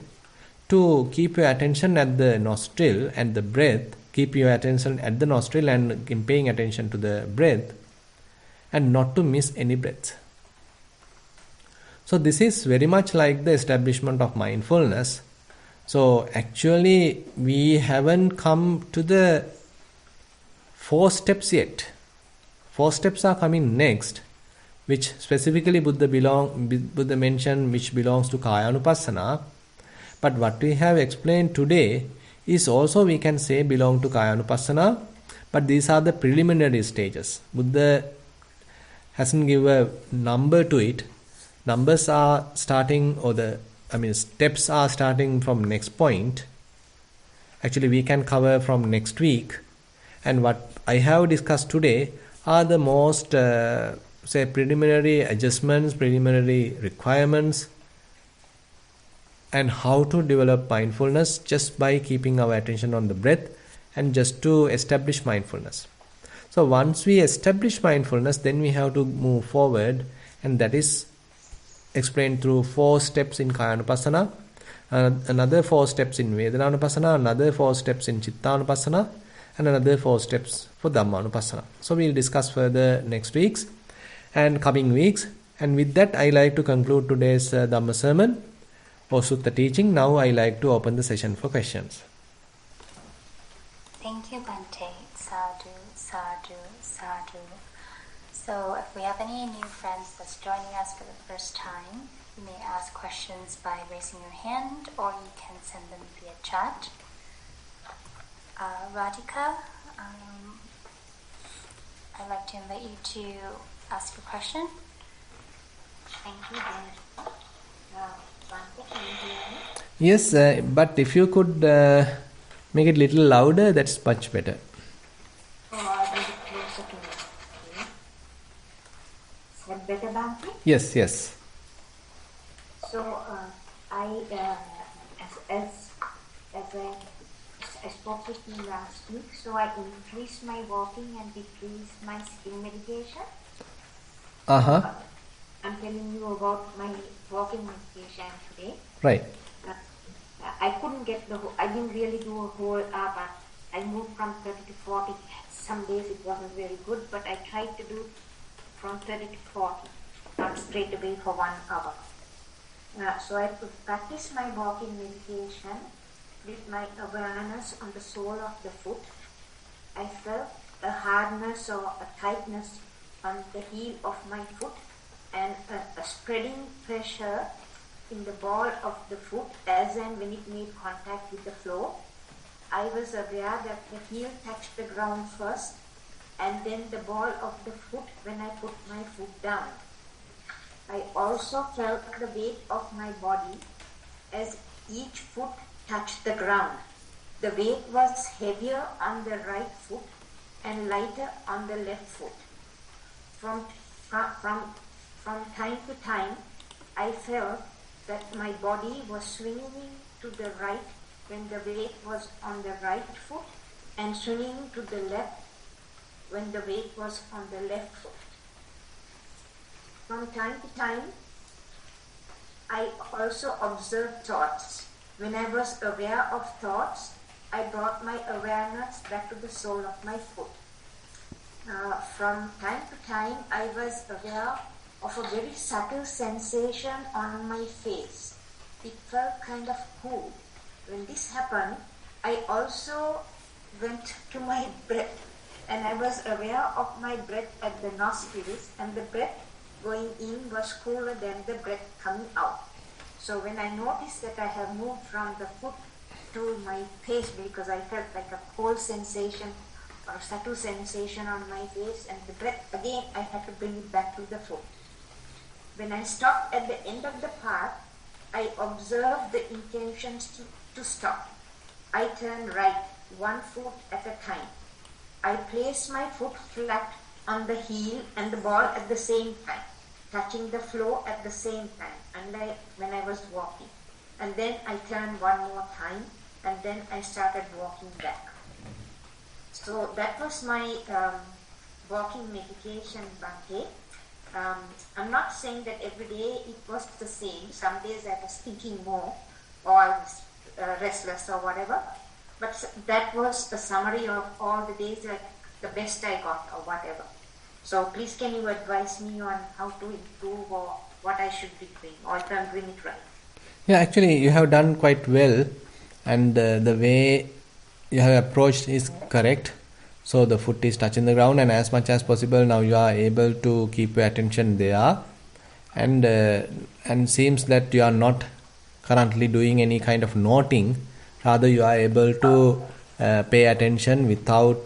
to keep your attention at the nostril and the breath. Keep your attention at the nostril and paying attention to the breath, and not to miss any breath. So this is very much like the establishment of mindfulness. So actually we haven't come to the 4 steps yet. 4 steps are coming next, which specifically Buddha mentioned, which belongs to Kaya Anupassana. But what we have explained today is also, we can say, belong to Kaya Anupassana. But these are the preliminary stages. Buddha hasn't given a number to it. Numbers are starting, steps are starting from next point. Actually, we can cover from next week. And what I have discussed today are the most, preliminary adjustments, preliminary requirements, and how to develop mindfulness just by keeping our attention on the breath and just to establish mindfulness. So once we establish mindfulness, then we have to move forward, and that is explained through 4 steps in Kaya Anupassana, another 4 steps in Vedana Anupassana, another 4 steps in Chitta Anupassana, and another 4 steps for Dhamma Anupassana. So we'll discuss further next week's and coming weeks. And with that, I like to conclude today's Dhamma sermon or Sutta teaching. Now I like to open the session for questions. Thank you, Bhante. Sadhu, sadhu, sadhu. So if we have any new friends that's joining us for the first time, you may ask questions by raising your hand, or you can send them via chat. Radhika, I'd like to invite you to ask a question. Thank you, dear. Bhante, can you hear me? Yes, but if you could make it a little louder, that's much better. Oh, I'll bring it closer to me. Okay. Is that better, Bhante? Yes, yes. So, I spoke with you last week, so I increased my walking and decreased my sitting meditation. Uh-huh. I'm telling you about my walking meditation today. Right. I couldn't get I didn't really do a whole hour, but I moved from 30 to 40. Some days it wasn't very good, but I tried to do from 30 to 40, not straight away for 1 hour. So I practice my walking meditation with my awareness on the sole of the foot. I felt a hardness or a tightness on the heel of my foot, and a spreading pressure in the ball of the foot as and when it made contact with the floor. I was aware that the heel touched the ground first, and then the ball of the foot when I put my foot down. I also felt the weight of my body as each foot touched the ground. The weight was heavier on the right foot and lighter on the left foot. From time to time, I felt that my body was swinging to the right when the weight was on the right foot, and swinging to the left when the weight was on the left foot. From time to time, I also observed thoughts. When I was aware of thoughts, I brought my awareness back to the sole of my foot. From time to time, I was aware of a very subtle sensation on my face. It felt kind of cool. When this happened, I also went to my breath, and I was aware of my breath at the nostrils, and the breath going in was cooler than the breath coming out. So when I noticed that I have moved from the foot to my face, because I felt like a cold sensation or a subtle sensation on my face, and the breath again I had to bring it back to the foot. When I stopped at the end of the path, I observed the intentions to stop. I turned right, one foot at a time. I placed my foot flat on the heel and the ball at the same time, touching the floor at the same time, unlike when I was walking. And then I turned one more time, and then I started walking back. So that was my walking meditation, Bhante. I'm not saying that every day it was the same. Some days I was thinking more, or I was restless or whatever. But that was a summary of all the days, like the best I got or whatever. So please can you advise me on how to improve or what I should be doing, or if I'm doing it right? Yeah, actually you have done quite well, and the way you have approached is correct. So the foot is touching the ground, and as much as possible now you are able to keep your attention there, and seems that you are not currently doing any kind of noting. Rather you are able to pay attention without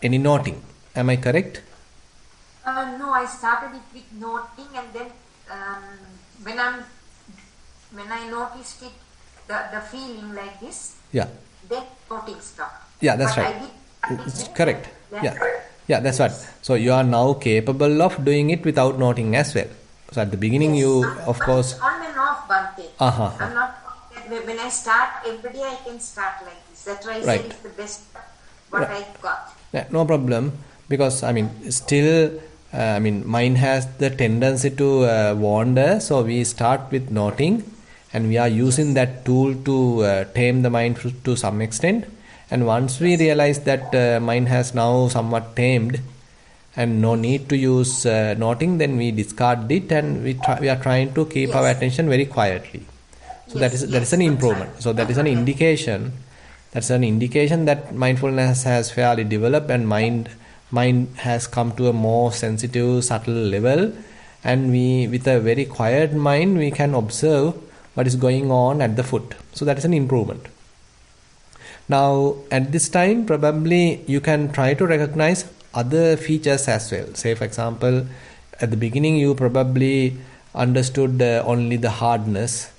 any noting. Am I correct? No, I started it with noting, and then when I noticed it, the feeling like this, yeah, then noting stopped. Yeah, that's but right. It's correct. Yeah, that's right. So you are now capable of doing it without noting as well. So at the beginning, you of course on and off, Bhante. I'm not. When I start every day, I can start like this. That's why I said it's the best what I got. Yeah, no problem, because I mean still. Mind has the tendency to wander, so we start with noting, and we are using that tool to tame the mind to some extent. And once we realize that mind has now somewhat tamed and no need to use noting, then we discard it, and we are trying to keep our attention very quietly. So that is an improvement. So that is an indication. That's an indication that mindfulness has fairly developed, and mind has come to a more sensitive, subtle level, and we, with a very quiet mind, we can observe what is going on at the foot. So that is an improvement. Now at this time, probably you can try to recognize other features as well. Say for example, at the beginning you probably understood only the hardness,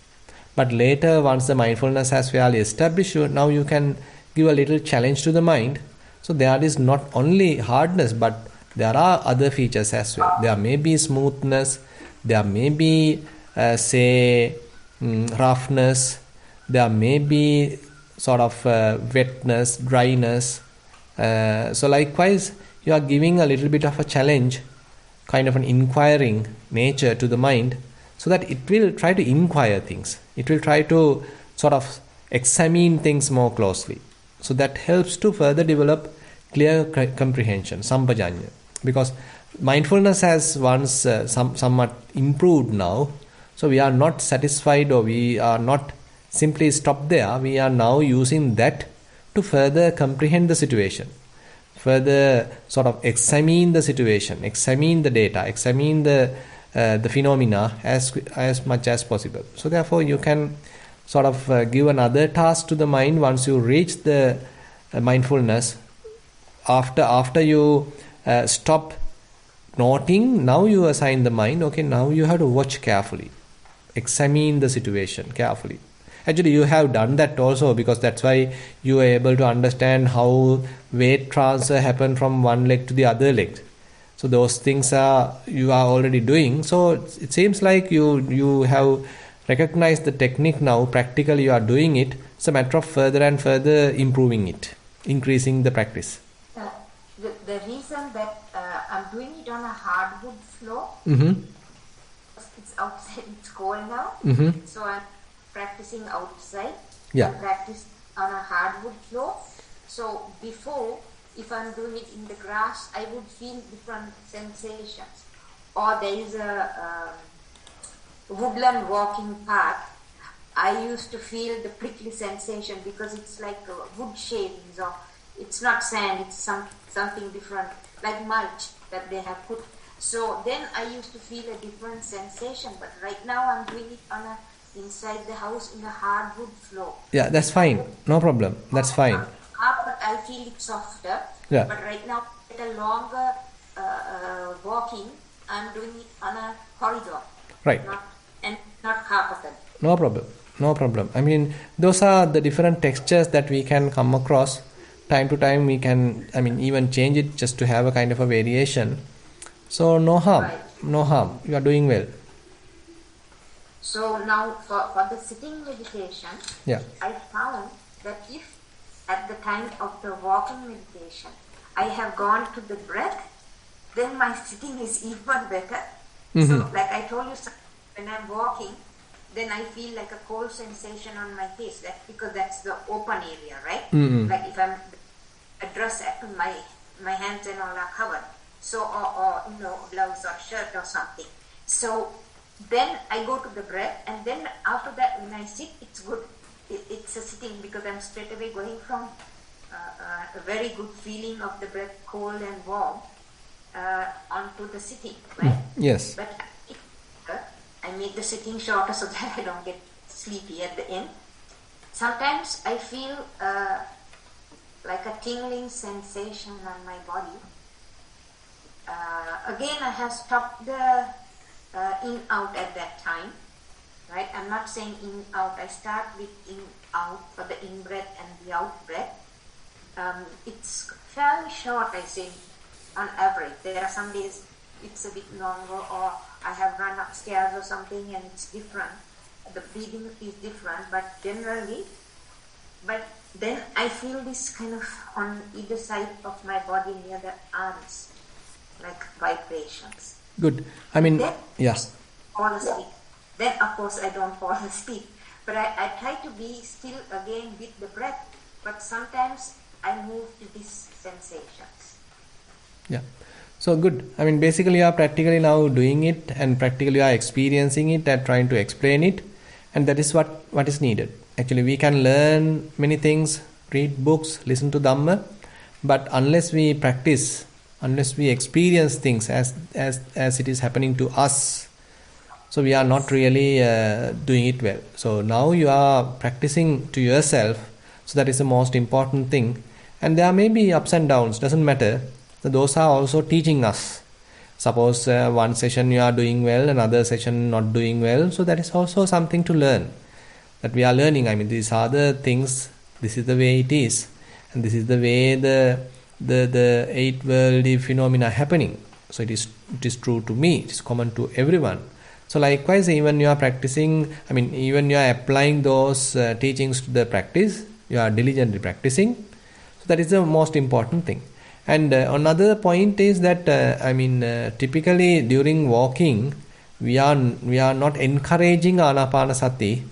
but later, once the mindfulness has fairly established, now you can give a little challenge to the mind. So there is not only hardness, but there are other features as well. There may be smoothness, there may be roughness, there may be sort of wetness, dryness. So likewise, you are giving a little bit of a challenge, kind of an inquiring nature to the mind, so that it will try to inquire things. It will try to sort of examine things more closely. So that helps to further develop clear comprehension, sampajanya. Because mindfulness has once somewhat improved now, so we are not satisfied, or we are not simply stopped there. We are now using that to further comprehend the situation, further sort of examine the situation, examine the data, examine the phenomena as much as possible. So therefore you can sort of give another task to the mind once you reach the mindfulness. After you stop noting, now you assign the mind, okay, now you have to watch carefully, examine the situation carefully. Actually, you have done that also, because that's why you are able to understand how weight transfer happen from one leg to the other leg. So those things you are already doing. So it seems like you have recognized the technique now. Practically, you are doing it. It's a matter of further and further improving it, increasing the practice. The reason that I'm doing it on a hardwood floor, it's outside, it's cold now, so I'm practicing outside. Yeah. I practice on a hardwood floor. So before, if I'm doing it in the grass, I would feel different sensations. Or there is a woodland walking path, I used to feel the prickly sensation because it's like wood shavings, or it's not sand, it's something different, like mulch that they have put. So then I used to feel a different sensation, but right now I'm doing it on inside the house in a hardwood floor. Yeah, that's fine. No problem. That's fine. Carpet, I feel it softer. Yeah. But right now, at a longer walking, I'm doing it on a corridor. Right. Not carpeted. No problem. No problem. I mean, those are the different textures that we can come across. Time to time, we can, even change it just to have a kind of a variation. So, no harm. Right. No harm. You are doing well. So, now for the sitting meditation, yeah, I found that if at the time of the walking meditation, I have gone to the breath, then my sitting is even better. So, like I told you, when I'm walking, then I feel like a cold sensation on my face. That's because that's the open area, right? Like if I'm a dress, my hands and all are covered. So, or blouse or shirt or something. So then I go to the breath, and then after that, when I sit, it's good. It's a sitting because I'm straight away going from a very good feeling of the breath, cold and warm, onto the sitting, right? Yes. But I make the sitting shorter so that I don't get sleepy at the end. Sometimes I feel like a tingling sensation on my body. Again, I have stopped the in-out at that time. Right? I'm not saying in-out. I start with in-out for the in-breath and the out-breath. It's fairly short, I say, on average. There are some days it's a bit longer, or I have run upstairs or something and it's different. The breathing is different, but generally, but then I feel this kind of on either side of my body near the arms, like vibrations. Good. Then, yes. Fall asleep. Then, of course, I don't fall asleep. But I try to be still again with the breath, but sometimes I move to these sensations. Yeah. So good. Basically you are practically now doing it, and practically you are experiencing it and trying to explain it, and that is what is needed. Actually, we can learn many things, read books, listen to Dhamma, but unless we practice, unless we experience things as it is happening to us, so we are not really doing it well. So now you are practicing to yourself, so that is the most important thing. And there may be ups and downs, doesn't matter. So those are also teaching us. Suppose one session you are doing well, another session not doing well. So that is also something to learn. That we are learning. These are the things. This is the way it is, and this is the way the eight worldly phenomena are happening. So it is true to me. It is common to everyone. So likewise, even you are practicing. Even you are applying those teachings to the practice. You are diligently practicing. So that is the most important thing. And another point is that typically during walking we are not encouraging Anapanasati,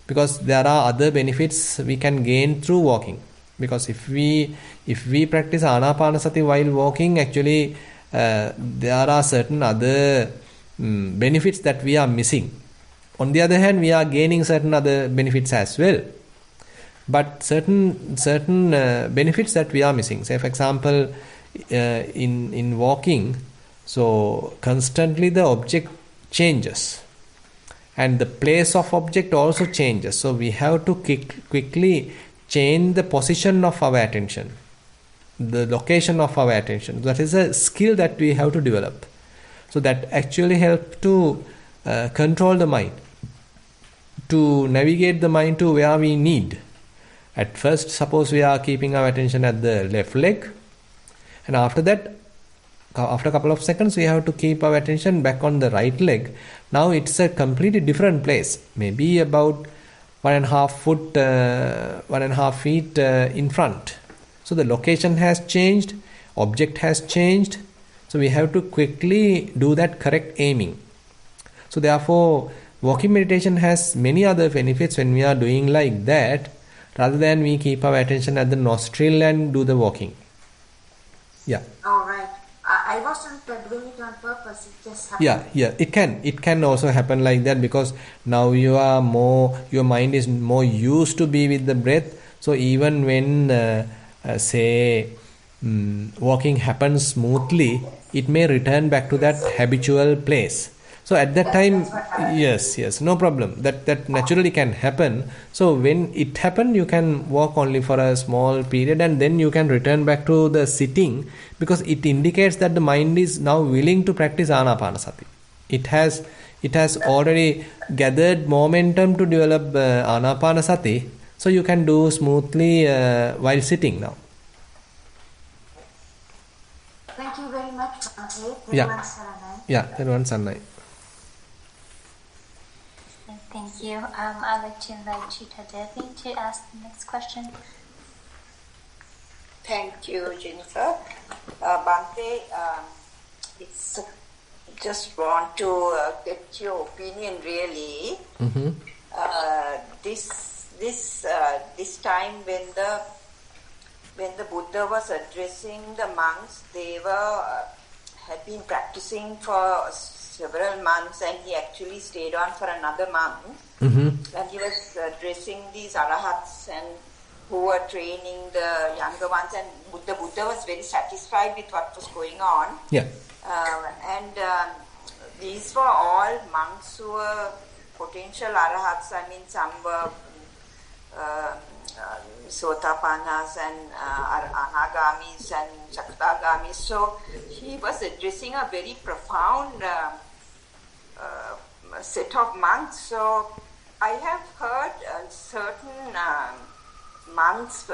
because there are other benefits we can gain through walking. Because if we practice Anapanasati while walking, actually there are certain other benefits that we are missing. On the other hand, we are gaining certain other benefits as well. But certain benefits that we are missing. Say, for example, in walking, so constantly the object changes, and the place of object also changes. So we have to quickly change the position of our attention, the location of our attention. That is a skill that we have to develop. So that actually helps to control the mind. to navigate the mind to where we need. At first, suppose we are keeping our attention at the left leg, and after that, after a couple of seconds, we have to keep our attention back on the right leg. Now it's a completely different place, maybe about 1.5 feet in front. So the location has changed, object has changed, so we have to quickly do that correct aiming. So therefore, walking meditation has many other benefits when we are doing like that, rather than we keep our attention at the nostril and do the walking. Yeah. All right. I wasn't doing it on purpose. It just happened. Yeah. It can also happen like that, because now your mind is more used to be with the breath. So even when walking happens smoothly, it may return back to that habitual place. So at that time, yes, no problem. That naturally can happen. So when it happens, you can walk only for a small period, and then you can return back to the sitting, because it indicates that the mind is now willing to practice Anapanasati. It has already gathered momentum to develop Anapanasati, so you can do smoothly while sitting now. Thank you very much, Bhante. Everyone Sanai. Thank you. I'd like to invite Chitta Devi to ask the next question. Thank you, Jennifer. Bhante, it's just want to get your opinion really. Mm-hmm. This time when the Buddha was addressing the monks, they had been practicing for several months, and he actually stayed on for another month. Mm-hmm. And he was addressing these arahats and who were training the younger ones, and the Buddha was very satisfied with what was going on. Yeah. These were all monks who were potential arahats. I mean, some were Sotapannas and Anagamis and Shaktagamis. So he was addressing a very profound set of monks. So I have heard certain monks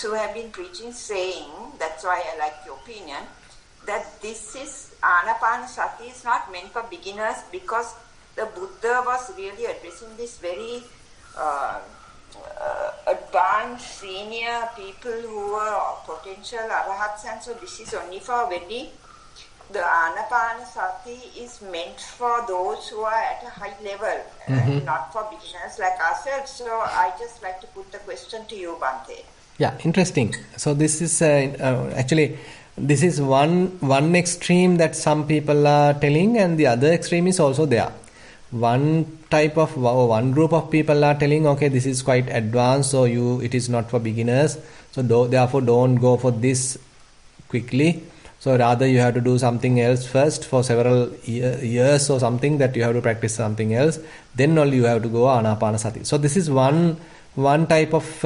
who have been preaching saying, that's why I like your opinion, that this is Anapanasati is not meant for beginners, because the Buddha was really addressing this very advanced senior people who were potential arahats, and so this is only for the Anapanasati is meant for those who are at a high level, not for beginners like ourselves. So I just like to put the question to you, Bhante. Yeah, interesting. So this is actually, this is one extreme that some people are telling, and the other extreme is also there. One group of people are telling, okay, this is quite advanced, so it is not for beginners, so therefore don't go for this quickly. So rather you have to do something else first for several years or something, that you have to practice something else, then only you have to go Anapanasati. So this is one type of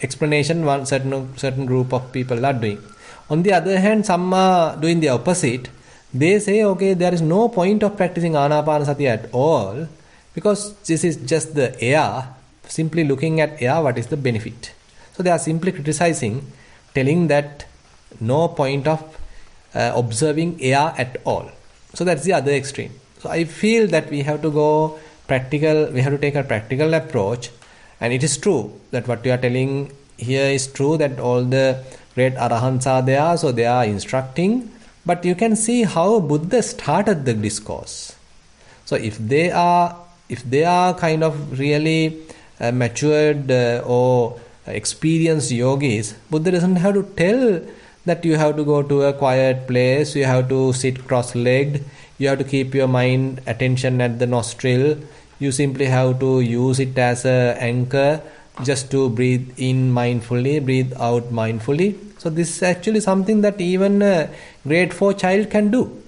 explanation one certain group of people are doing. On the other hand, some are doing the opposite. They say, okay, there is no point of practicing Anapanasati at all, because this is just the air. Simply looking at air, what is the benefit? So they are simply criticizing, telling that no point of observing air at all. So that's the other extreme. So I feel that we have to go practical, we have to take a practical approach. And it is true that what you are telling here is true, that all the great arahants are there, so they are instructing. But you can see how Buddha started the discourse. So if they are kind of really matured or experienced yogis, Buddha doesn't have to tell that you have to go to a quiet place, you have to sit cross-legged, you have to keep your mind attention at the nostril, you simply have to use it as an anchor, just to breathe in mindfully, breathe out mindfully. So this is actually something that even a grade 4 child can do.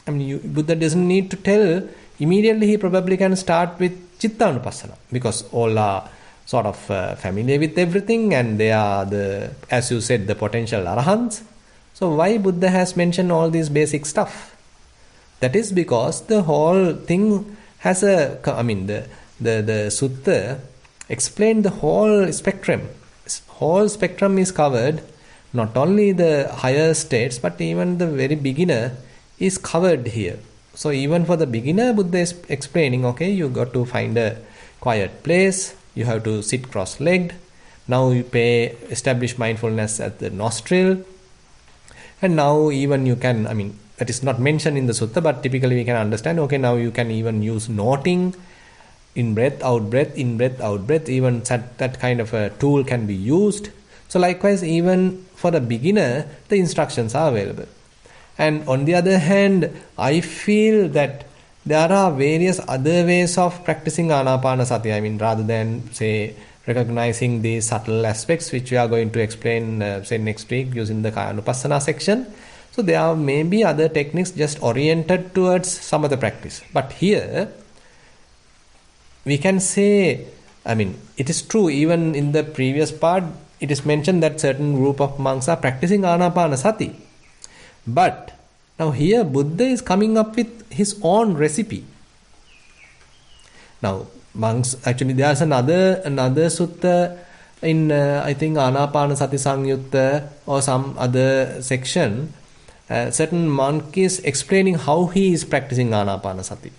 I mean, Buddha doesn't need to tell. Immediately he probably can start with Chitta-Anupassana, because all are sort of familiar with everything, and they are as you said, the potential arahants. So why Buddha has mentioned all this basic stuff? That is because the whole thing has a, the Sutta explained the whole spectrum. Whole spectrum is covered, not only the higher states, but even the very beginner is covered here. So even for the beginner, Buddha is explaining, okay, you got to find a quiet place, you have to sit cross-legged, now you establish mindfulness at the nostril, and now even you can, that is not mentioned in the sutta, but typically we can understand, okay, now you can even use noting, in breath, out breath, even that kind of a tool can be used. So likewise, even for the beginner, the instructions are available. And on the other hand, I feel that there are various other ways of practicing Anapanasati. Rather than, say, recognizing the subtle aspects, which we are going to explain, say, next week using the Anapanasati section. So there are maybe other techniques just oriented towards some other practice. But here, we can say, it is true, even in the previous part, it is mentioned that certain group of monks are practicing Anapanasati. But now here Buddha is coming up with his own recipe. Now monks, actually there's another sutta in I think Anapanasati Sangyutta or some other section. Certain monk is explaining how he is practicing Anapanasati.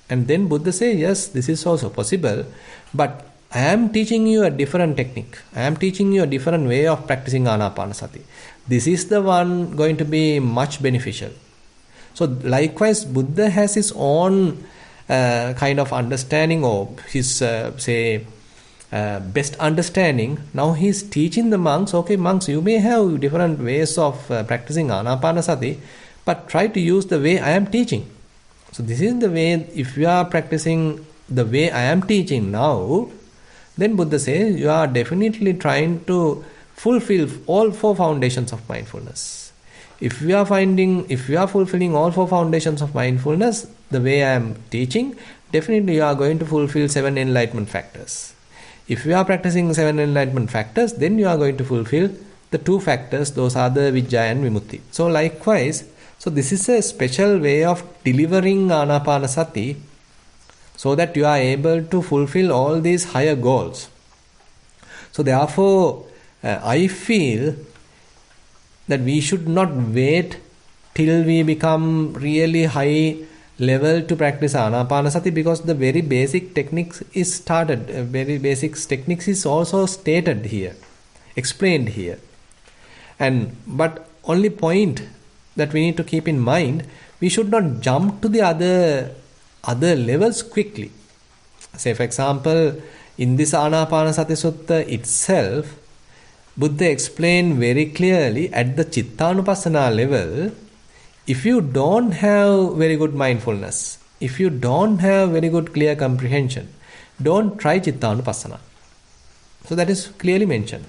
And then Buddha says, yes, this is also possible, but I am teaching you a different technique. I am teaching you a different way of practicing Anapanasati. This is the one going to be much beneficial. So likewise, Buddha has his own kind of understanding, or his, best understanding. Now he is teaching the monks, okay, monks, you may have different ways of practicing Anapanasati, but try to use the way I am teaching. So this is the way, if you are practicing the way I am teaching now, then Buddha says you are definitely trying to fulfill all four foundations of mindfulness. If you are fulfilling all four foundations of mindfulness the way I am teaching, definitely you are going to fulfill 7 enlightenment factors. If you are practicing 7 enlightenment factors, then you are going to fulfill the 2 factors, those are the Vijjaya and Vimutti. So likewise, so this is a special way of delivering Anapanasati, so that you are able to fulfill all these higher goals. So therefore, I feel that we should not wait till we become really high level to practice Anapanasati, because the very basic techniques is started. Very basic techniques is also stated here, explained here. But only point that we need to keep in mind, we should not jump to the other levels quickly. Say for example, in this Anapanasati Sutta itself, Buddha explained very clearly at the Chittanupassana level, if you don't have very good mindfulness, if you don't have very good clear comprehension, don't try Chittanupassana. So that is clearly mentioned.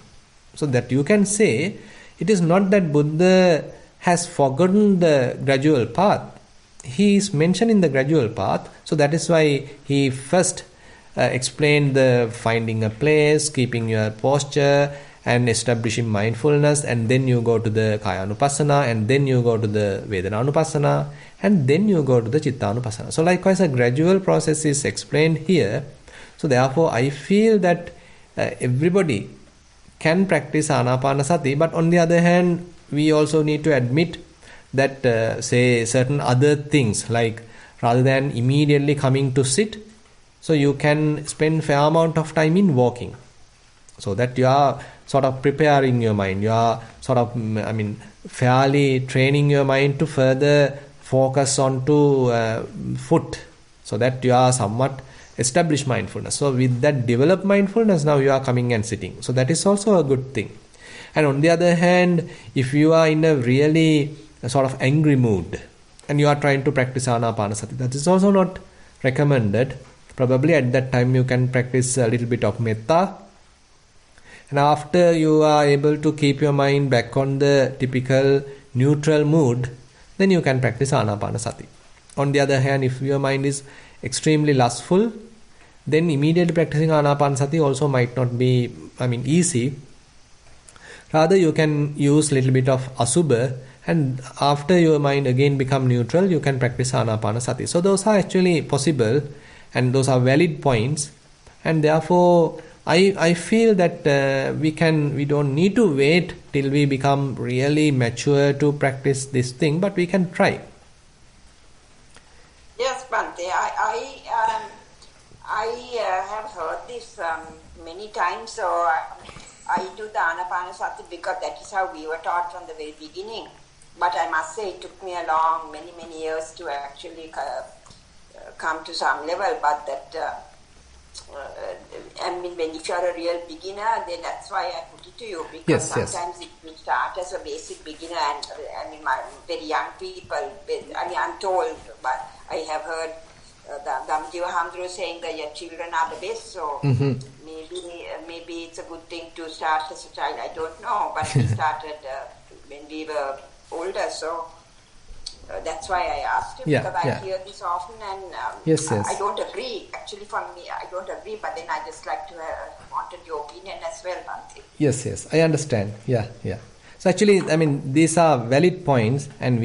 So that you can say, it is not that Buddha has forgotten the gradual path. He is mentioned in the gradual path. So that is why he first explained the finding a place, keeping your posture, and establishing mindfulness, and then you go to the Kayanupassana, and then you go to the Vedananupassana, and then you go to the Chittanupassana. So likewise, a gradual process is explained here. So therefore, I feel that everybody can practice Anapanasati, but on the other hand, we also need to admit that, say, certain other things, like rather than immediately coming to sit, so you can spend fair amount of time in walking, so that you are sort of preparing your mind, you are sort of, fairly training your mind to further focus onto foot, so that you are somewhat established mindfulness. So with that developed mindfulness, now you are coming and sitting. So that is also a good thing. And on the other hand, if you are in a really sort of angry mood and you are trying to practice Anapanasati, that is also not recommended. Probably at that time you can practice a little bit of metta, and after you are able to keep your mind back on the typical neutral mood, then you can practice Anapanasati. On the other hand, if your mind is extremely lustful, then immediately practicing Anapanasati also might not be easy. Rather, you can use a little bit of Asubha, and after your mind again become neutral, you can practice Anapanasati. So those are actually possible, and those are valid points, and therefore I feel that we don't need to wait till we become really mature to practice this thing, but we can try. Yes, Bhante, I have heard this many times, so I do the Anapanasati because that is how we were taught from the very beginning. But I must say it took me a long, many years to actually come to some level. But that, I mean, when if you're a real beginner, then that's why I put it to you. Because sometimes it will start as a basic beginner, and I mean, very young people, I mean, I'm told, but I have heard Dhammajiva Hamdru saying that your children are the best, so maybe it's a good thing to start as a child. I don't know, but we started when we were older, so that's why I asked him, because I hear this often, and I don't agree. Actually, for me, I don't agree, but then I just like to wanted your opinion as well, Bhante. Yes, I understand. Yeah. So actually, I mean, these are valid points, and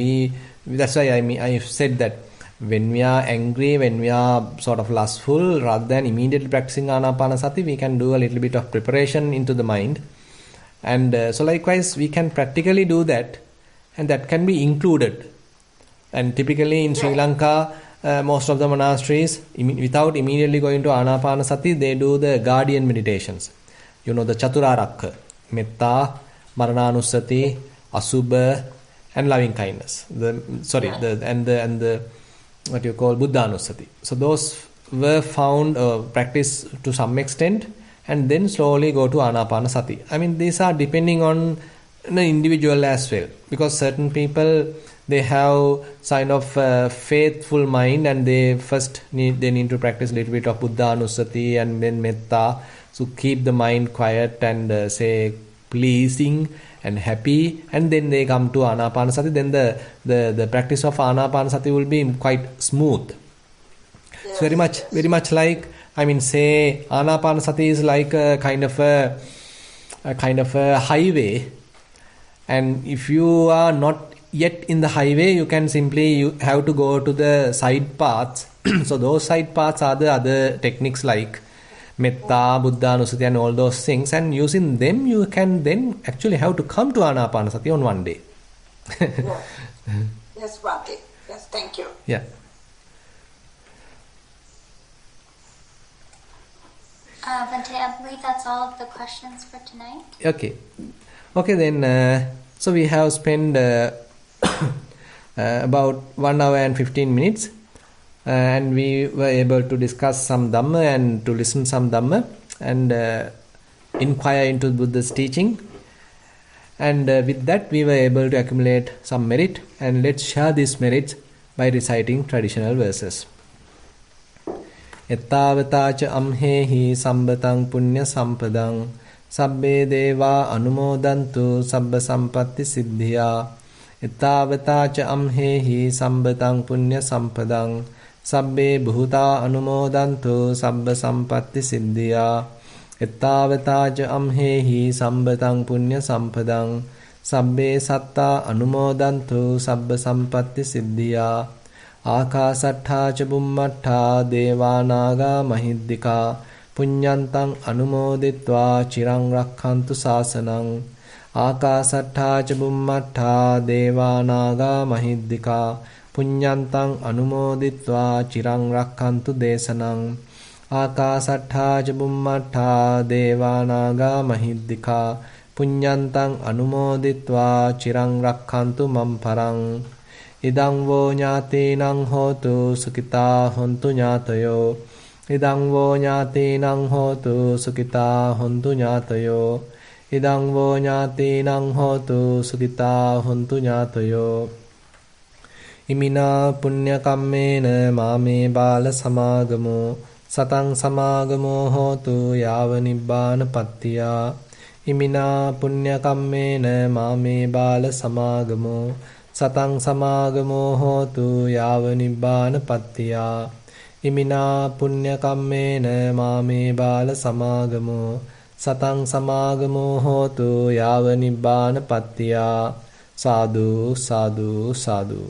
that's why I said that when we are angry, when we are sort of lustful, rather than immediately practicing Anapanasati, we can do a little bit of preparation into the mind. And so likewise, we can practically do that, and that can be included. And typically in Sri Lanka, most of the monasteries, without immediately going to Anapanasati, they do the guardian meditations. You know, the Chaturarakha, Metta, Marananusati, Asubha, and loving kindness. And what you call Buddhanusati. So those were found practiced to some extent, and then slowly go to Anapanasati. I mean, these are depending on the individual as well, because certain people, they have kind of faithful mind, and they need to practice a little bit of Buddhanusati and then Metta, so keep the mind quiet and say pleasing and happy, and then they come to Anapanasati. Then the practice of Anapanasati will be quite smooth. It's very much like, I mean, say Anapanasati is like a kind of a highway, and if you are not yet in the highway, you have to go to the side paths. So those side paths are the other techniques like Metta, Buddhanusati, and all those things, and using them you can then actually have to come to Anapanasati on one day. Yes, Bhante. Yes, thank you. Yeah. Bhante, I believe that's all of the questions for tonight. Okay then, so we have spent about 1 hour and 15 minutes, and we were able to discuss some Dhamma and to listen some Dhamma and inquire into Buddha's teaching, and with that we were able to accumulate some merit, and let's share these merits by reciting traditional verses. Ettavata cha amhehi sambatang punya sampadang sabbe deva anumodantu sabba sampatti siddhya. Ettavata cha amhehi sambatang punya sampadang sabbe bhuta anumodantu sabba sampatti siddhya. Ettavata cha amhehi sambatang punya sampadang sabbe satta anumodantu sabba sampatti siddhya. Akasattha ca bummattha devanaga mahiddika punyantang anumoditva chirang rakkhantu sasanang. Akasattha ca bummattha devanaga mahiddika punyantang anumoditva chirang rakkhantu desanang. Akasattha ca bummattha devanaga mahiddika punyantang anumoditva chirang rakkhantu mamparang. Idang vo ñātīnaṃ hotu sukitā hontu ñātayo. Idang vo ñātīnaṃ hotu sukitā hontu ñātayo. Idang vo ñātīnaṃ hotu sukitā hontu ñātayo. Imina punya kammena māme bāla samāgamo satang samāgamo hotu yāva nibbāna pattiyā. Imina punya kammena māme bāla samāgamo satang samāgamo hotu yāva nibbāna pattiyā. Imina punya kammena māme bāla samāgamo satang samāgamo hotu yāva nibbāna pattiyā. Sadhu, sadhu, sadhu.